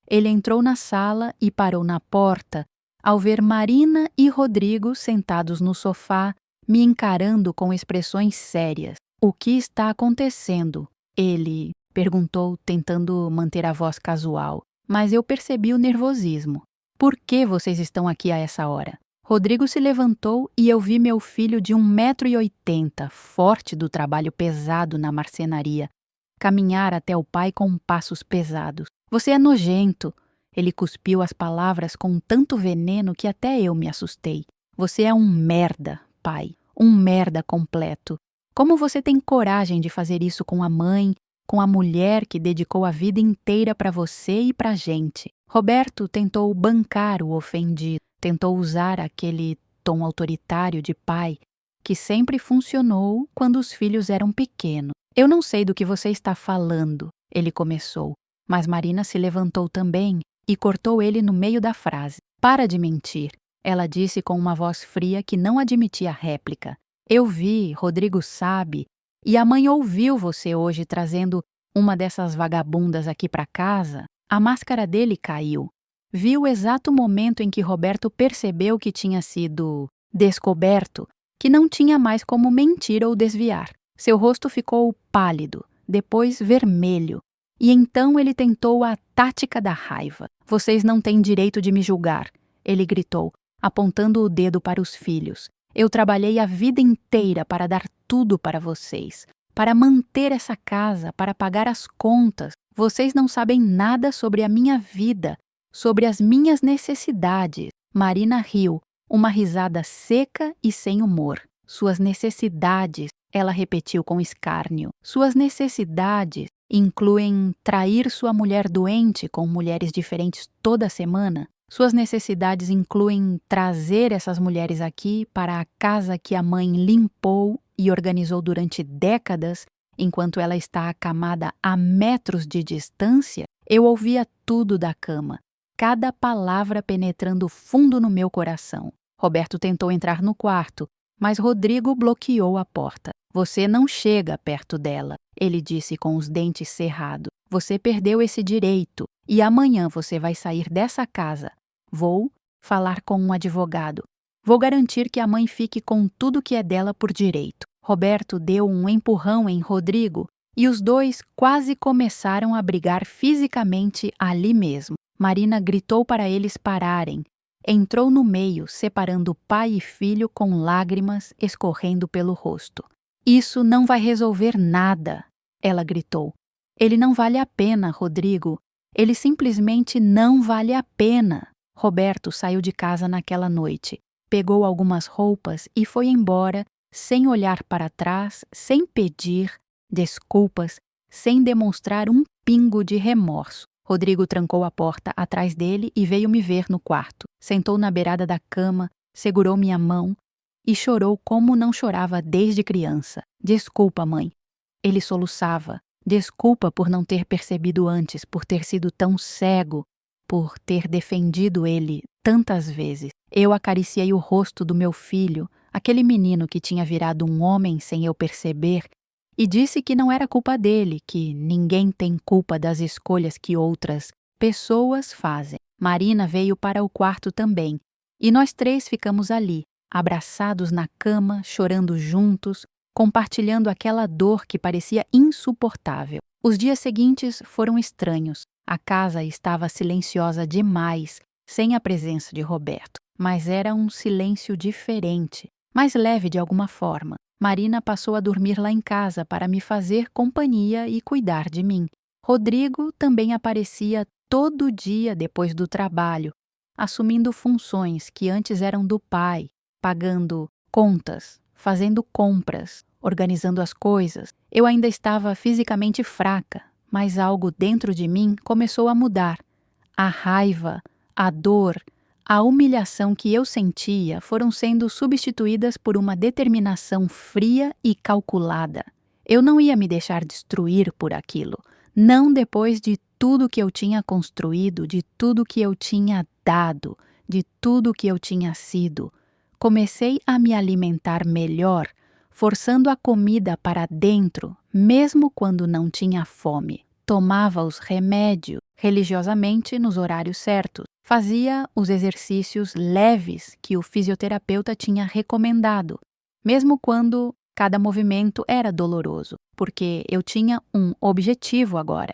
Ele entrou na sala e parou na porta, ao ver Marina e Rodrigo sentados no sofá, me encarando com expressões sérias. "O que está acontecendo?" ele perguntou, tentando manter a voz casual, mas eu percebi o nervosismo. "Por que vocês estão aqui a essa hora?" Rodrigo se levantou e eu vi meu filho de 1,80 m, forte do trabalho pesado na marcenaria, caminhar até o pai com passos pesados. "Você é nojento!" Ele cuspiu as palavras com tanto veneno que até eu me assustei. "Você é um merda, pai. Um merda completo. Como você tem coragem de fazer isso com a mãe, com a mulher que dedicou a vida inteira para você e pra gente?" Roberto tentou bancar o ofendido, tentou usar aquele tom autoritário de pai que sempre funcionou quando os filhos eram pequenos. "Eu não sei do que você está falando", ele começou, mas Marina se levantou também e cortou ele no meio da frase. "Para de mentir", ela disse com uma voz fria que não admitia réplica. "Eu vi, Rodrigo sabe, e a mãe ouviu você hoje trazendo uma dessas vagabundas aqui para casa." A máscara dele caiu. Vi o exato momento em que Roberto percebeu que tinha sido descoberto, que não tinha mais como mentir ou desviar. Seu rosto ficou pálido, depois vermelho, e então ele tentou a tática da raiva. "Vocês não têm direito de me julgar", ele gritou, apontando o dedo para os filhos. "Eu trabalhei a vida inteira para dar tudo para vocês, para manter essa casa, para pagar as contas. Vocês não sabem nada sobre a minha vida, sobre as minhas necessidades." Marina riu, uma risada seca e sem humor. "Suas necessidades", ela repetiu com escárnio. "Suas necessidades incluem trair sua mulher doente com mulheres diferentes toda semana? Suas necessidades incluem trazer essas mulheres aqui para a casa que a mãe limpou e organizou durante décadas, enquanto ela está acamada a metros de distância?" Eu ouvia tudo da cama, cada palavra penetrando fundo no meu coração. Roberto tentou entrar no quarto, mas Rodrigo bloqueou a porta. "Você não chega perto dela", ele disse com os dentes cerrados. "Você perdeu esse direito e amanhã você vai sair dessa casa. Vou falar com um advogado. Vou garantir que a mãe fique com tudo que é dela por direito." Roberto deu um empurrão em Rodrigo e os dois quase começaram a brigar fisicamente ali mesmo. Marina gritou para eles pararem. Entrou no meio, separando pai e filho com lágrimas escorrendo pelo rosto. "Isso não vai resolver nada", ela gritou. "Ele não vale a pena, Rodrigo. Ele simplesmente não vale a pena." Roberto saiu de casa naquela noite, pegou algumas roupas e foi embora, sem olhar para trás, sem pedir desculpas, sem demonstrar um pingo de remorso. Rodrigo trancou a porta atrás dele e veio me ver no quarto. Sentou na beirada da cama, segurou minha mão e chorou como não chorava desde criança. "Desculpa, mãe." Ele soluçava. "Desculpa por não ter percebido antes, por ter sido tão cego, por ter defendido ele tantas vezes." Eu acariciei o rosto do meu filho, aquele menino que tinha virado um homem sem eu perceber, e disse que não era culpa dele, que ninguém tem culpa das escolhas que outras pessoas fazem. Marina veio para o quarto também, e nós três ficamos ali, abraçados na cama, chorando juntos, compartilhando aquela dor que parecia insuportável. Os dias seguintes foram estranhos. A casa estava silenciosa demais, sem a presença de Roberto. Mas era um silêncio diferente, mais leve de alguma forma. Marina passou a dormir lá em casa para me fazer companhia e cuidar de mim. Rodrigo também aparecia todo dia depois do trabalho, assumindo funções que antes eram do pai, pagando contas, fazendo compras, organizando as coisas. Eu ainda estava fisicamente fraca, mas algo dentro de mim começou a mudar. A raiva, a dor, a humilhação que eu sentia foram sendo substituídas por uma determinação fria e calculada. Eu não ia me deixar destruir por aquilo, não depois de tudo que eu tinha construído, de tudo que eu tinha dado, de tudo que eu tinha sido. Comecei a me alimentar melhor, forçando a comida para dentro, mesmo quando não tinha fome. Tomava os remédios religiosamente nos horários certos. Fazia os exercícios leves que o fisioterapeuta tinha recomendado, mesmo quando cada movimento era doloroso, porque eu tinha um objetivo agora.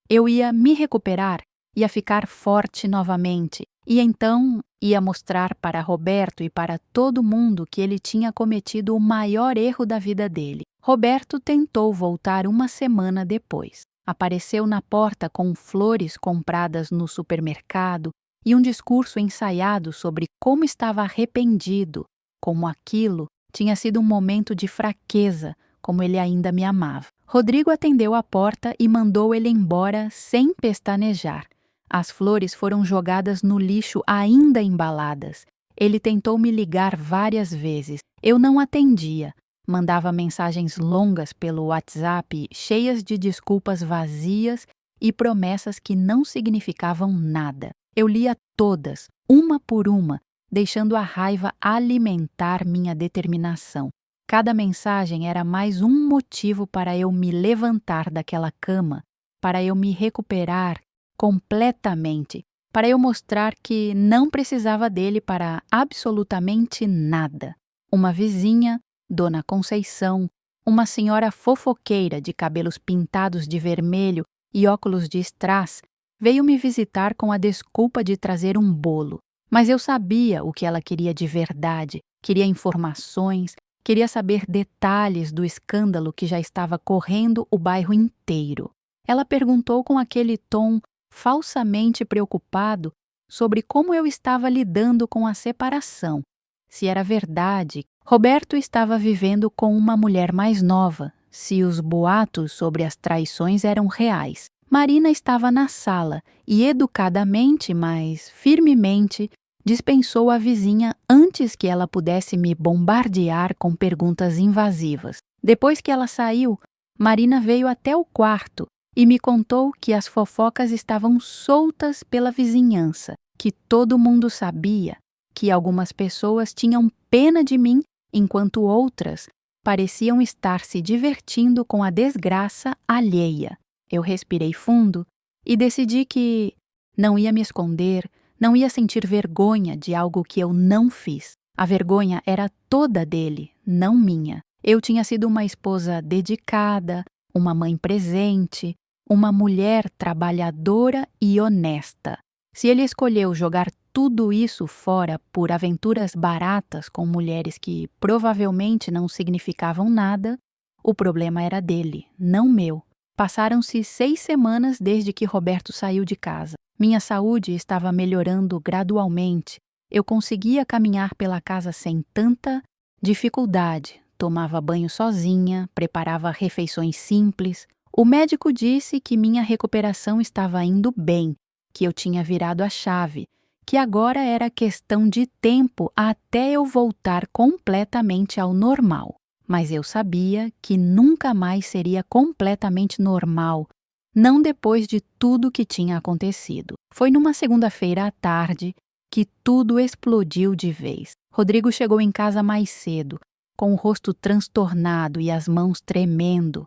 Eu ia me recuperar, ia ficar forte novamente, e então ia mostrar para Roberto e para todo mundo que ele tinha cometido o maior erro da vida dele. Roberto tentou voltar uma semana depois. Apareceu na porta com flores compradas no supermercado e um discurso ensaiado sobre como estava arrependido, como aquilo tinha sido um momento de fraqueza, como ele ainda me amava. Rodrigo atendeu a porta e mandou ele embora sem pestanejar. As flores foram jogadas no lixo ainda embaladas. Ele tentou me ligar várias vezes. Eu não atendia. Mandava mensagens longas pelo WhatsApp, cheias de desculpas vazias e promessas que não significavam nada. Eu lia todas, uma por uma, deixando a raiva alimentar minha determinação. Cada mensagem era mais um motivo para eu me levantar daquela cama, para eu me recuperar completamente, para eu mostrar que não precisava dele para absolutamente nada. Uma vizinha, Dona Conceição, uma senhora fofoqueira de cabelos pintados de vermelho e óculos de strass, veio me visitar com a desculpa de trazer um bolo. Mas eu sabia o que ela queria de verdade, queria informações, queria saber detalhes do escândalo que já estava correndo o bairro inteiro. Ela perguntou com aquele tom falsamente preocupado sobre como eu estava lidando com a separação. Se era verdade, Roberto estava vivendo com uma mulher mais nova, se os boatos sobre as traições eram reais. Marina estava na sala e, educadamente, mas firmemente, dispensou a vizinha antes que ela pudesse me bombardear com perguntas invasivas. Depois que ela saiu, Marina veio até o quarto e me contou que as fofocas estavam soltas pela vizinhança, que todo mundo sabia, que algumas pessoas tinham pena de mim, enquanto outras pareciam estar se divertindo com a desgraça alheia. Eu respirei fundo e decidi que não ia me esconder, não ia sentir vergonha de algo que eu não fiz. A vergonha era toda dele, não minha. Eu tinha sido uma esposa dedicada, uma mãe presente, uma mulher trabalhadora e honesta. Se ele escolheu jogar tudo isso fora por aventuras baratas com mulheres que provavelmente não significavam nada, o problema era dele, não meu. Passaram-se 6 semanas desde que Roberto saiu de casa. Minha saúde estava melhorando gradualmente. Eu conseguia caminhar pela casa sem tanta dificuldade. Tomava banho sozinha, preparava refeições simples. O médico disse que minha recuperação estava indo bem, que eu tinha virado a chave, que agora era questão de tempo até eu voltar completamente ao normal. Mas eu sabia que nunca mais seria completamente normal, não depois de tudo que tinha acontecido. Foi numa segunda-feira à tarde que tudo explodiu de vez. Rodrigo chegou em casa mais cedo, com o rosto transtornado e as mãos tremendo.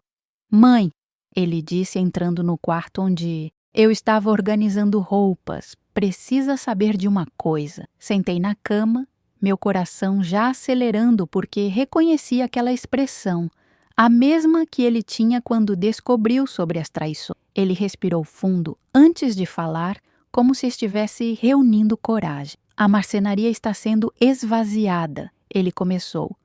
"Mãe", ele disse entrando no quarto onde Eu estava organizando roupas. Precisa saber de uma coisa. Sentei na cama, meu coração já acelerando porque reconheci aquela expressão, a mesma que ele tinha quando descobriu sobre as traições. Ele respirou fundo antes de falar, como se estivesse reunindo coragem. A marcenaria está sendo esvaziada, ele começou.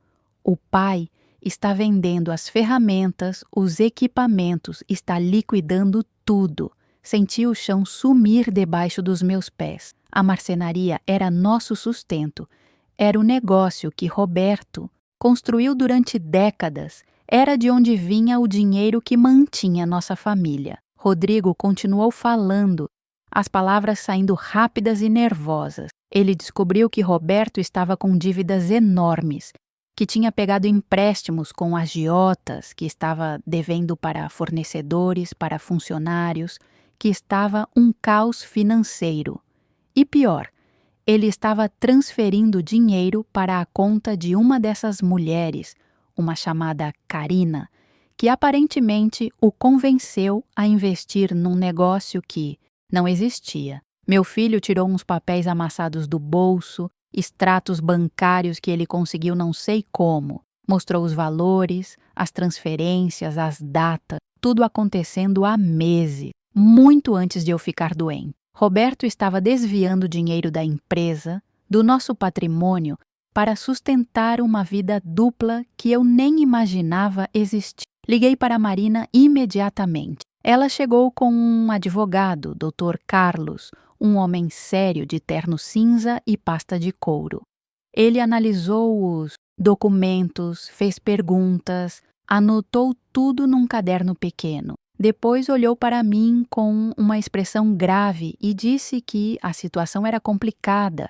O pai está vendendo as ferramentas, os equipamentos, está liquidando tudo. Senti o chão sumir debaixo dos meus pés. A marcenaria era nosso sustento. Era o negócio que Roberto construiu durante décadas. Era de onde vinha o dinheiro que mantinha nossa família. Rodrigo continuou falando, as palavras saindo rápidas e nervosas. Ele descobriu que Roberto estava com dívidas enormes, que tinha pegado empréstimos com agiotas, que estava devendo para fornecedores, para funcionários, que estava um caos financeiro. E pior, ele estava transferindo dinheiro para a conta de uma dessas mulheres, uma chamada Karina, que aparentemente o convenceu a investir num negócio que não existia. Meu filho tirou uns papéis amassados do bolso, extratos bancários que ele conseguiu não sei como. Mostrou os valores, as transferências, as datas, tudo acontecendo há meses, muito antes de eu ficar doente. Roberto estava desviando dinheiro da empresa, do nosso patrimônio, para sustentar uma vida dupla que eu nem imaginava existir. Liguei para a Marina imediatamente. Ela chegou com um advogado, Dr. Carlos, um homem sério de terno cinza e pasta de couro. Ele analisou os documentos, fez perguntas, anotou tudo num caderno pequeno. Depois olhou para mim com uma expressão grave e disse que a situação era complicada,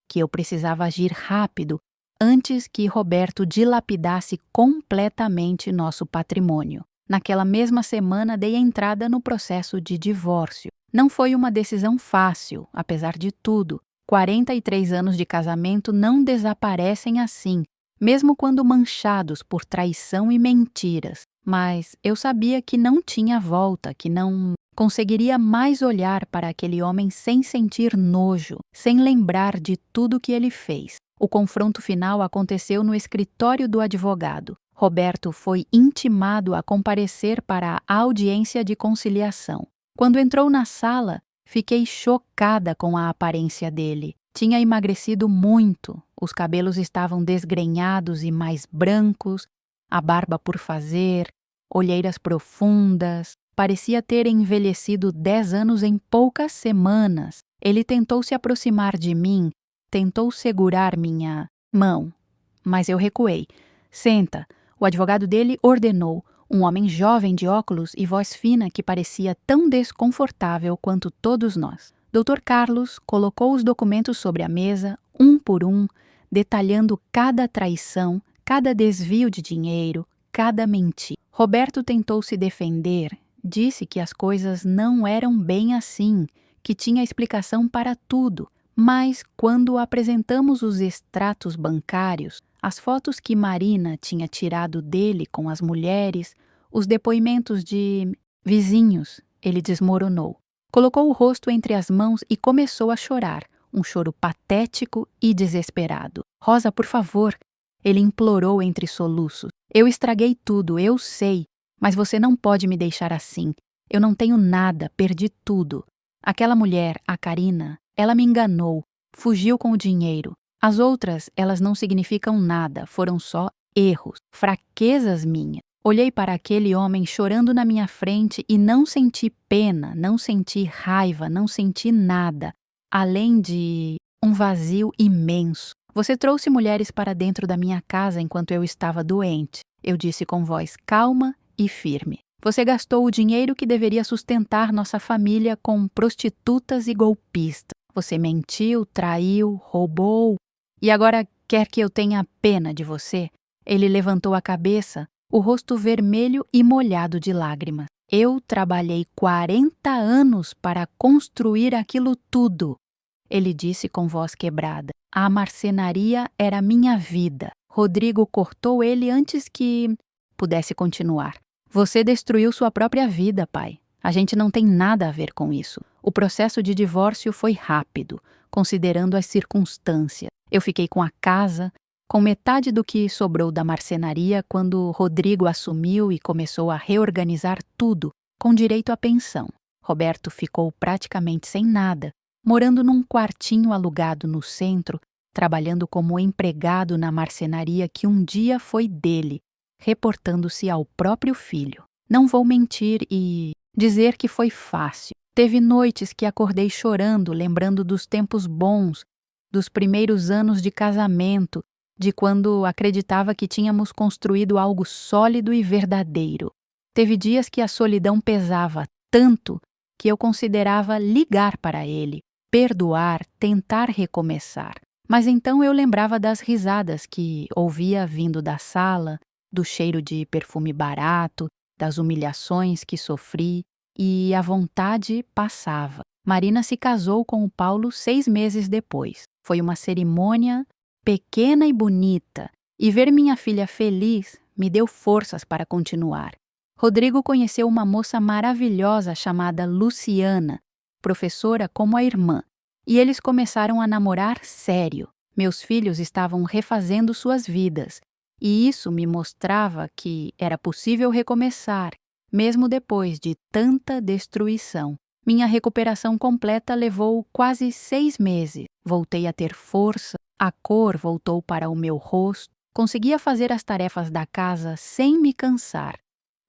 que eu precisava agir rápido antes que Roberto dilapidasse completamente nosso patrimônio. Naquela mesma semana dei entrada no processo de divórcio. Não foi uma decisão fácil, apesar de tudo. 43 anos de casamento não desaparecem assim, mesmo quando manchados por traição e mentiras. Mas eu sabia que não tinha volta, que não conseguiria mais olhar para aquele homem sem sentir nojo, sem lembrar de tudo que ele fez. O confronto final aconteceu no escritório do advogado. Roberto foi intimado a comparecer para a audiência de conciliação. Quando entrou na sala, fiquei chocada com a aparência dele. Tinha emagrecido muito, os cabelos estavam desgrenhados e mais brancos, a barba por fazer, olheiras profundas. Parecia ter envelhecido 10 anos em poucas semanas. Ele tentou se aproximar de mim, tentou segurar minha mão, mas eu recuei. Senta. O advogado dele ordenou, um homem jovem de óculos e voz fina que parecia tão desconfortável quanto todos nós. Dr. Carlos colocou os documentos sobre a mesa, um por um, detalhando cada traição, cada desvio de dinheiro, cada mentira. Roberto tentou se defender, disse que as coisas não eram bem assim, que tinha explicação para tudo. Mas, quando apresentamos os extratos bancários, as fotos que Marina tinha tirado dele com as mulheres, os depoimentos de vizinhos, ele desmoronou. Colocou o rosto entre as mãos e começou a chorar, um choro patético e desesperado. Rosa, por favor, ele implorou entre soluços. Eu estraguei tudo, eu sei, mas você não pode me deixar assim. Eu não tenho nada, perdi tudo. Aquela mulher, a Karina, ela me enganou, fugiu com o dinheiro. As outras, elas não significam nada, foram só erros, fraquezas minhas. Olhei para aquele homem chorando na minha frente e não senti pena, não senti raiva, não senti nada, além de um vazio imenso. Você trouxe mulheres para dentro da minha casa enquanto eu estava doente, eu disse com voz calma e firme. Você gastou o dinheiro que deveria sustentar nossa família com prostitutas e golpistas. Você mentiu, traiu, roubou. E agora quer que eu tenha pena de você? Ele levantou a cabeça, o rosto vermelho e molhado de lágrimas. Eu trabalhei 40 anos para construir aquilo tudo. Ele disse com voz quebrada. A marcenaria era minha vida. Rodrigo cortou ele antes que pudesse continuar. Você destruiu sua própria vida, pai. A gente não tem nada a ver com isso. O processo de divórcio foi rápido, considerando as circunstâncias. Eu fiquei com a casa, com metade do que sobrou da marcenaria quando Rodrigo assumiu e começou a reorganizar tudo, com direito à pensão. Roberto ficou praticamente sem nada, morando num quartinho alugado no centro, trabalhando como empregado na marcenaria que um dia foi dele, reportando-se ao próprio filho. Não vou mentir e dizer que foi fácil. Teve noites que acordei chorando, lembrando dos tempos bons, dos primeiros anos de casamento, de quando acreditava que tínhamos construído algo sólido e verdadeiro. Teve dias que a solidão pesava tanto que eu considerava ligar para ele, perdoar, tentar recomeçar. Mas então eu lembrava das risadas que ouvia vindo da sala, do cheiro de perfume barato, das humilhações que sofri, e a vontade passava. Marina se casou com o Paulo 6 meses depois. Foi uma cerimônia pequena e bonita, e ver minha filha feliz me deu forças para continuar. Rodrigo conheceu uma moça maravilhosa chamada Luciana, professora como a irmã, e eles começaram a namorar sério. Meus filhos estavam refazendo suas vidas, e isso me mostrava que era possível recomeçar, mesmo depois de tanta destruição. Minha recuperação completa levou quase 6 meses. Voltei a ter força, a cor voltou para o meu rosto, conseguia fazer as tarefas da casa sem me cansar.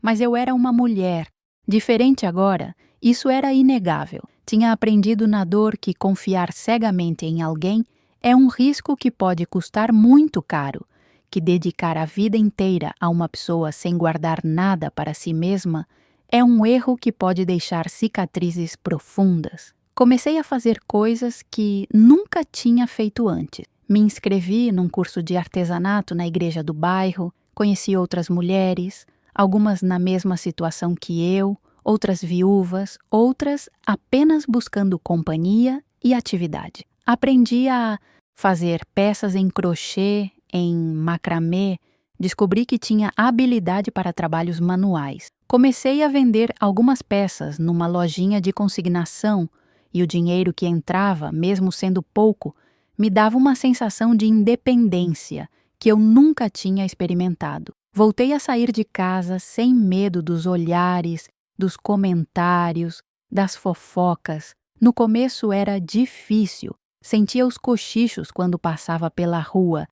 Mas eu era uma mulher. Diferente agora, isso era inegável. Tinha aprendido na dor que confiar cegamente em alguém é um risco que pode custar muito caro, que dedicar a vida inteira a uma pessoa sem guardar nada para si mesma é um erro que pode deixar cicatrizes profundas. Comecei a fazer coisas que nunca tinha feito antes. Me inscrevi num curso de artesanato na igreja do bairro, conheci outras mulheres, algumas na mesma situação que eu, outras viúvas, outras apenas buscando companhia e atividade. Aprendi a fazer peças em crochê, em macramê, descobri que tinha habilidade para trabalhos manuais. Comecei a vender algumas peças numa lojinha de consignação e o dinheiro que entrava, mesmo sendo pouco, me dava uma sensação de independência que eu nunca tinha experimentado. Voltei a sair de casa sem medo dos olhares, dos comentários, das fofocas. No começo era difícil. Sentia os cochichos quando passava pela rua.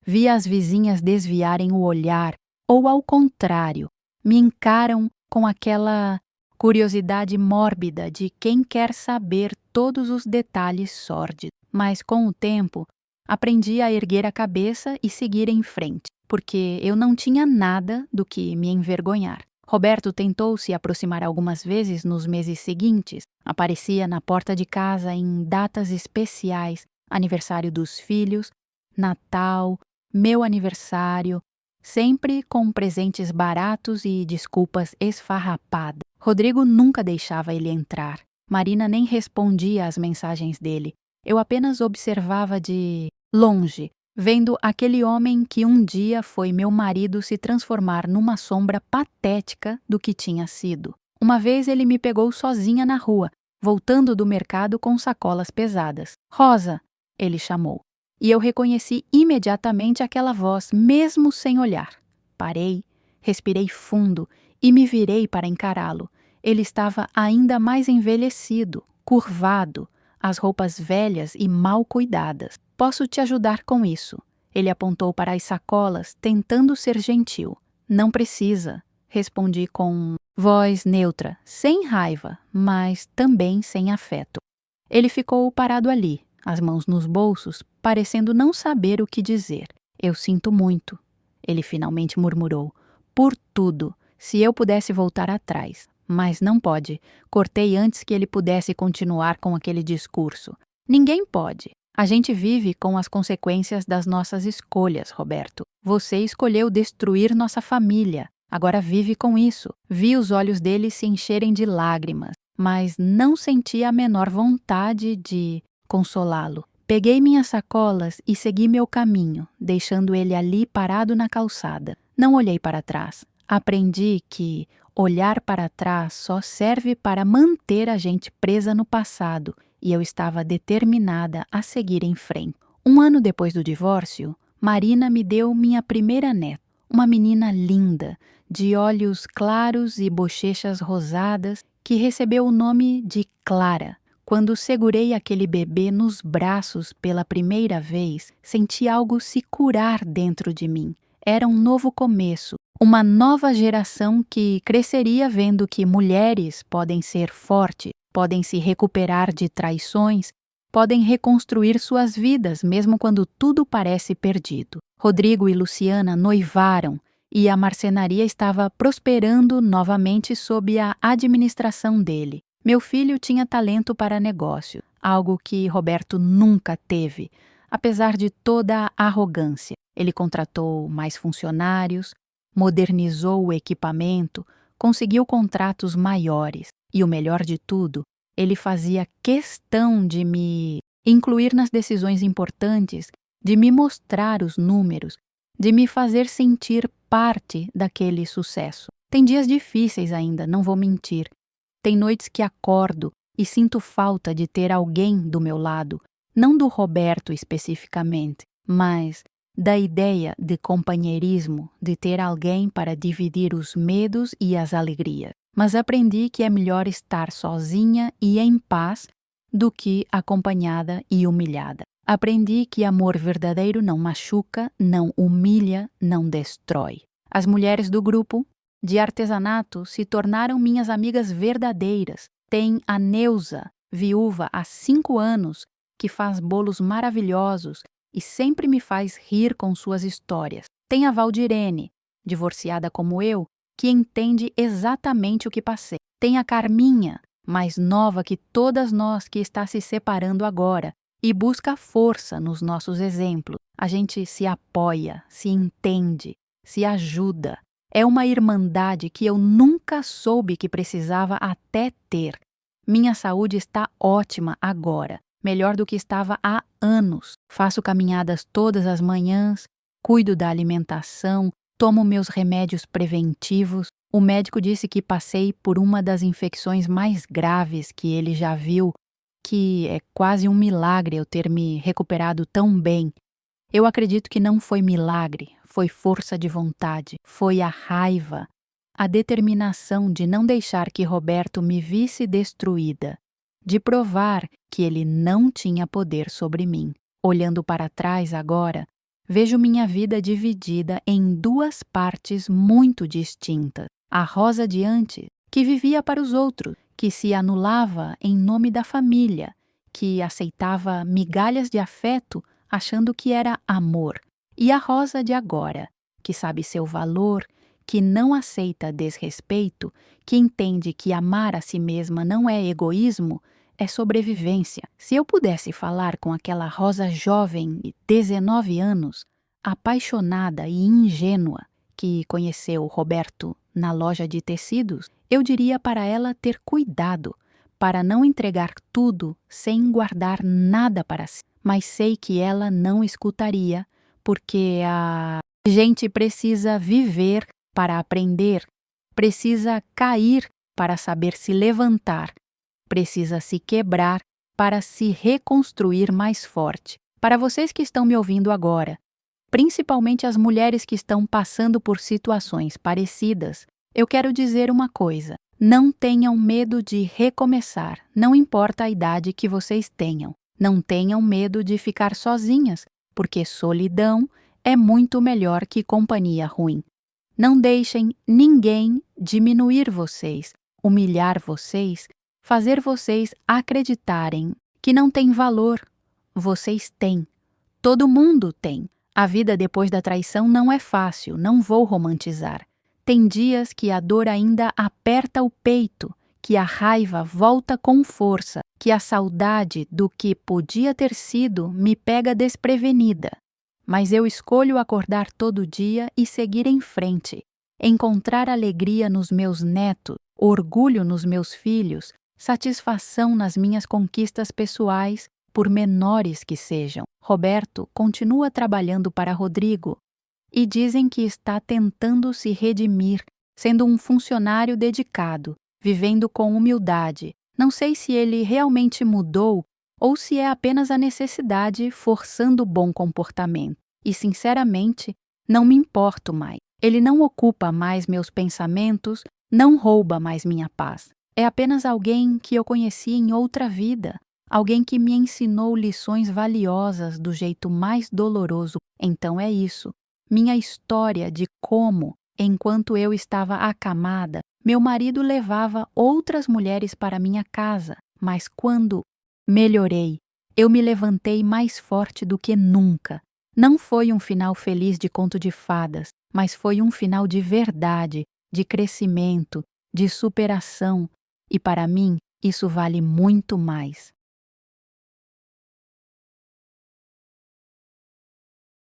Via as vizinhas desviarem o olhar, ou ao contrário, me encaram com aquela curiosidade mórbida de quem quer saber todos os detalhes sórdidos. Mas com o tempo, aprendi a erguer a cabeça e seguir em frente, porque eu não tinha nada do que me envergonhar. Roberto tentou se aproximar algumas vezes nos meses seguintes. Aparecia na porta de casa em datas especiais, aniversário dos filhos, Natal, meu aniversário, sempre com presentes baratos e desculpas esfarrapadas. Rodrigo nunca deixava ele entrar. Marina nem respondia às mensagens dele. Eu apenas observava de longe, vendo aquele homem que um dia foi meu marido se transformar numa sombra patética do que tinha sido. Uma vez ele me pegou sozinha na rua, voltando do mercado com sacolas pesadas. "Rosa", ele chamou. E eu reconheci imediatamente aquela voz, mesmo sem olhar. Parei, respirei fundo e me virei para encará-lo. Ele estava ainda mais envelhecido, curvado, as roupas velhas e mal cuidadas. "Posso te ajudar com isso?" Ele apontou para as sacolas, tentando ser gentil. "Não precisa", respondi com voz neutra, sem raiva, mas também sem afeto. Ele ficou parado ali, as mãos nos bolsos, parecendo não saber o que dizer. "Eu sinto muito", ele finalmente murmurou. "Por tudo, se eu pudesse voltar atrás. Mas não pode. Cortei antes que ele pudesse continuar com aquele discurso. Ninguém pode. A gente vive com as consequências das nossas escolhas, Roberto. Você escolheu destruir nossa família. Agora vive com isso." Vi os olhos dele se encherem de lágrimas, mas não senti a menor vontade de consolá-lo. Peguei minhas sacolas e segui meu caminho, deixando ele ali parado na calçada. Não olhei para trás. Aprendi que olhar para trás só serve para manter a gente presa no passado e eu estava determinada a seguir em frente. 1 ano depois do divórcio, Marina me deu minha primeira neta, uma menina linda, de olhos claros e bochechas rosadas, que recebeu o nome de Clara. Quando segurei aquele bebê nos braços pela primeira vez, senti algo se curar dentro de mim. Era um novo começo, uma nova geração que cresceria vendo que mulheres podem ser fortes, podem se recuperar de traições, podem reconstruir suas vidas mesmo quando tudo parece perdido. Rodrigo e Luciana noivaram e a marcenaria estava prosperando novamente sob a administração dele. Meu filho tinha talento para negócio, algo que Roberto nunca teve, apesar de toda a arrogância. Ele contratou mais funcionários, modernizou o equipamento, conseguiu contratos maiores e, o melhor de tudo, ele fazia questão de me incluir nas decisões importantes, de me mostrar os números, de me fazer sentir parte daquele sucesso. Tem dias difíceis ainda, não vou mentir. Tem noites que acordo e sinto falta de ter alguém do meu lado, não do Roberto especificamente, mas da ideia de companheirismo, de ter alguém para dividir os medos e as alegrias. Mas aprendi que é melhor estar sozinha e em paz do que acompanhada e humilhada. Aprendi que amor verdadeiro não machuca, não humilha, não destrói. As mulheres do grupo de artesanato se tornaram minhas amigas verdadeiras. Tem a Neuza, viúva há 5 anos, que faz bolos maravilhosos e sempre me faz rir com suas histórias. Tem a Valdirene, divorciada como eu, que entende exatamente o que passei. Tem a Carminha, mais nova que todas nós, que está se separando agora e busca força nos nossos exemplos. A gente se apoia, se entende, se ajuda. É uma irmandade que eu nunca soube que precisava até ter. Minha saúde está ótima agora, melhor do que estava há anos. Faço caminhadas todas as manhãs, cuido da alimentação, tomo meus remédios preventivos. O médico disse que passei por uma das infecções mais graves que ele já viu, que é quase um milagre eu ter me recuperado tão bem. Eu acredito que não foi milagre, foi força de vontade, foi a raiva, a determinação de não deixar que Roberto me visse destruída, de provar que ele não tinha poder sobre mim. Olhando para trás agora, vejo minha vida dividida em 2 partes muito distintas. A Rosa de antes, que vivia para os outros, que se anulava em nome da família, que aceitava migalhas de afeto achando que era amor. E a Rosa de agora, que sabe seu valor, que não aceita desrespeito, que entende que amar a si mesma não é egoísmo, é sobrevivência. Se eu pudesse falar com aquela Rosa jovem de 19 anos, apaixonada e ingênua, que conheceu Roberto na loja de tecidos, eu diria para ela ter cuidado, para não entregar tudo sem guardar nada para si. Mas sei que ela não escutaria, porque a gente precisa viver para aprender, precisa cair para saber se levantar, precisa se quebrar para se reconstruir mais forte. Para vocês que estão me ouvindo agora, principalmente as mulheres que estão passando por situações parecidas, eu quero dizer uma coisa: não tenham medo de recomeçar, não importa a idade que vocês tenham. Não tenham medo de ficar sozinhas, porque solidão é muito melhor que companhia ruim. Não deixem ninguém diminuir vocês, humilhar vocês, fazer vocês acreditarem que não têm valor. Vocês têm. Todo mundo tem. A vida depois da traição não é fácil, não vou romantizar. Tem dias que a dor ainda aperta o peito, que a raiva volta com força, que a saudade do que podia ter sido me pega desprevenida. Mas eu escolho acordar todo dia e seguir em frente, encontrar alegria nos meus netos, orgulho nos meus filhos, satisfação nas minhas conquistas pessoais, por menores que sejam. Roberto continua trabalhando para Rodrigo e dizem que está tentando se redimir, sendo um funcionário dedicado, vivendo com humildade. Não sei se ele realmente mudou ou se é apenas a necessidade forçando o bom comportamento. E, sinceramente, não me importo mais. Ele não ocupa mais meus pensamentos, não rouba mais minha paz. É apenas alguém que eu conheci em outra vida, alguém que me ensinou lições valiosas do jeito mais doloroso. Então é isso, minha história de como, enquanto eu estava acamada, meu marido levava outras mulheres para minha casa, mas quando melhorei, eu me levantei mais forte do que nunca. Não foi um final feliz de conto de fadas, mas foi um final de verdade, de crescimento, de superação, e para mim isso vale muito mais.